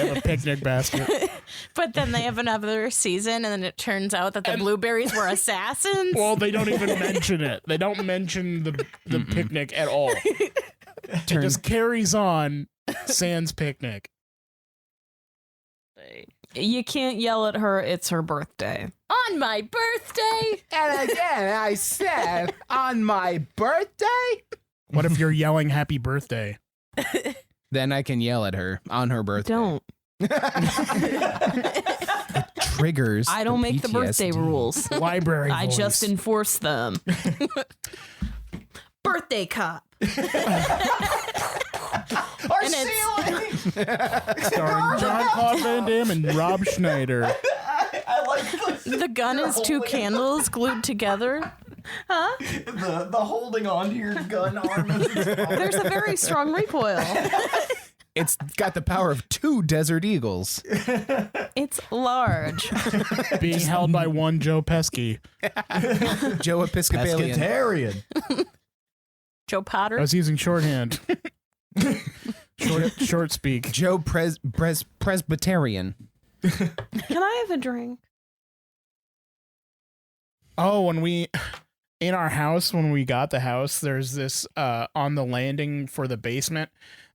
have a picnic basket. But then they have another season, and then it turns out that the blueberries were assassins. Well, they don't even mention it. They don't mention the picnic at all. It just carries on sans picnic. You can't yell at her. It's her birthday. On my birthday. And again, I said, on my birthday? What if you're yelling happy birthday? Then I can yell at her on her birthday. Don't. Triggers. I don't make the birthday PTSD. rules. Library I voice. just enforce them. Birthday cop. Our And it's- ceiling! Starring John Claude Van Damme and Rob Schneider. I like this. The gun is two candles glued together. The holding on to your gun arm. There's a very strong recoil. It's got the power of 2 desert eagles. It's large. Being held by one Joe Pesky. Joe Episcopalian. Pescatarian. Joe Potter. I was using shorthand. Short speak. Joe Presbyterian. Can I have a drink? Oh, when we in our house, when we got the house, there's this on the landing for the basement,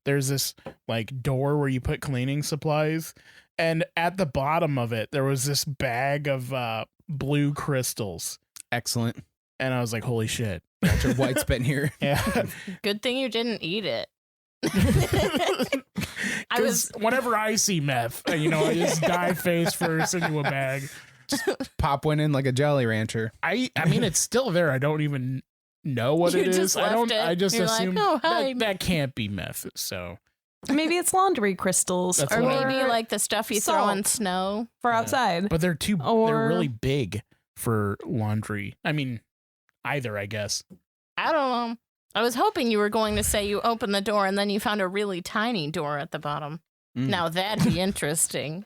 there's this like door where you put cleaning supplies, and at the bottom of it there was this bag of blue crystals, Excellent. and I was like, holy shit. Walter White's been here. Yeah. Good thing you didn't eat it. I 'Cause was whenever I see meth, I just dive face first into a bag. Pop one in like a Jolly Rancher. I mean, it's still there. I don't even know what You it just is. I left don't. it. I just You're like, assume "Oh, hi." that can't be meth. So Maybe it's laundry crystals. That's or what maybe like the stuff you throw in salt. snow. for outside. but they're they're Or- really big for laundry. I mean, either, I guess. I don't know. I was hoping you were going to say you opened the door and then you found a really tiny door at the bottom. Mm. Now that'd be interesting.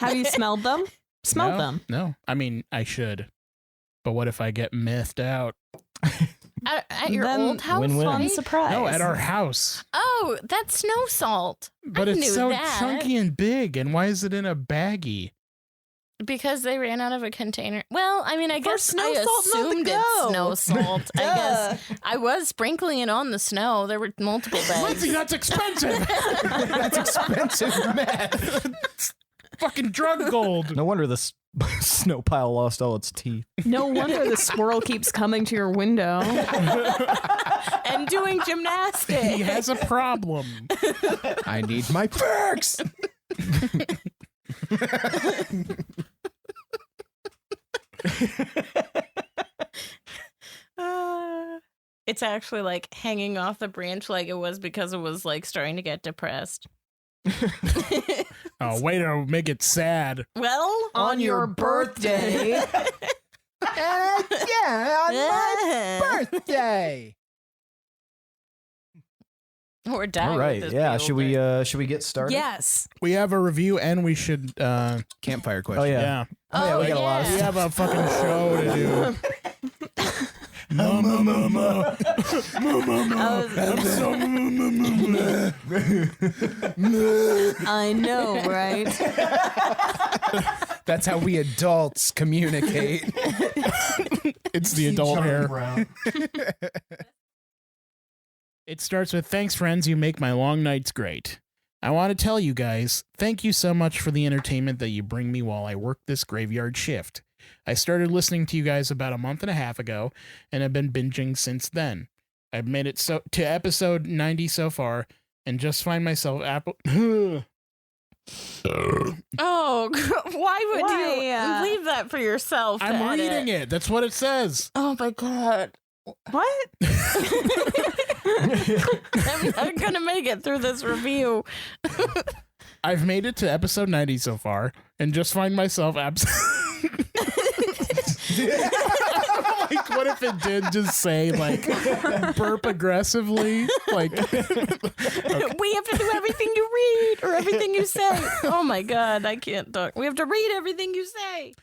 Have you smelled them? Smell No, them. No, I mean, I should. But what if I get mythed out? At your Then old house? win-win. Fun right? surprise. No, at our house. Oh, that's snow salt. But I it's knew so that. chunky and big. And why is it in a baggie? Because they ran out of a container. Well, I mean, I For guess snow I salt on the assumed go. it's snow salt. I guess I was sprinkling it on the snow. There were multiple bags. Lindsey, that's expensive. That's expensive meth. It's fucking drug gold. No wonder this snow pile lost all its teeth. No wonder the squirrel keeps coming to your window. And doing gymnastics. He has a problem. I need my perks. It's actually like hanging off the branch like it was because it was like starting to get depressed. Oh, way to make it sad. Well, On your birthday. Yeah, on my birthday. We're dying. All right. With this Yeah. builder. Should we get started? Yes. We have a review and we should, Campfire question. Oh yeah. yeah. Oh, yeah, we got a lot of We have a fucking show to do. I know, right? That's how we adults communicate. It's the adult Charlie hair. Brown. It starts with, thanks, friends. You make my long nights great. I want to tell you guys, thank you so much for the entertainment that you bring me while I work this graveyard shift. I started listening to you guys about a month and a half ago, and have been binging since then. I've made it to episode 90 so far, and just find myself Oh, why would Why? you leave that for yourself? I'm reading it. That's what it says. Oh my god. What? I'm not gonna make it through this review. I've made it to episode 90 so far, and just find myself like, What if it did just say like burp aggressively? Like We have to do everything you read or everything you say. Oh my God, I can't talk. We have to read everything you say.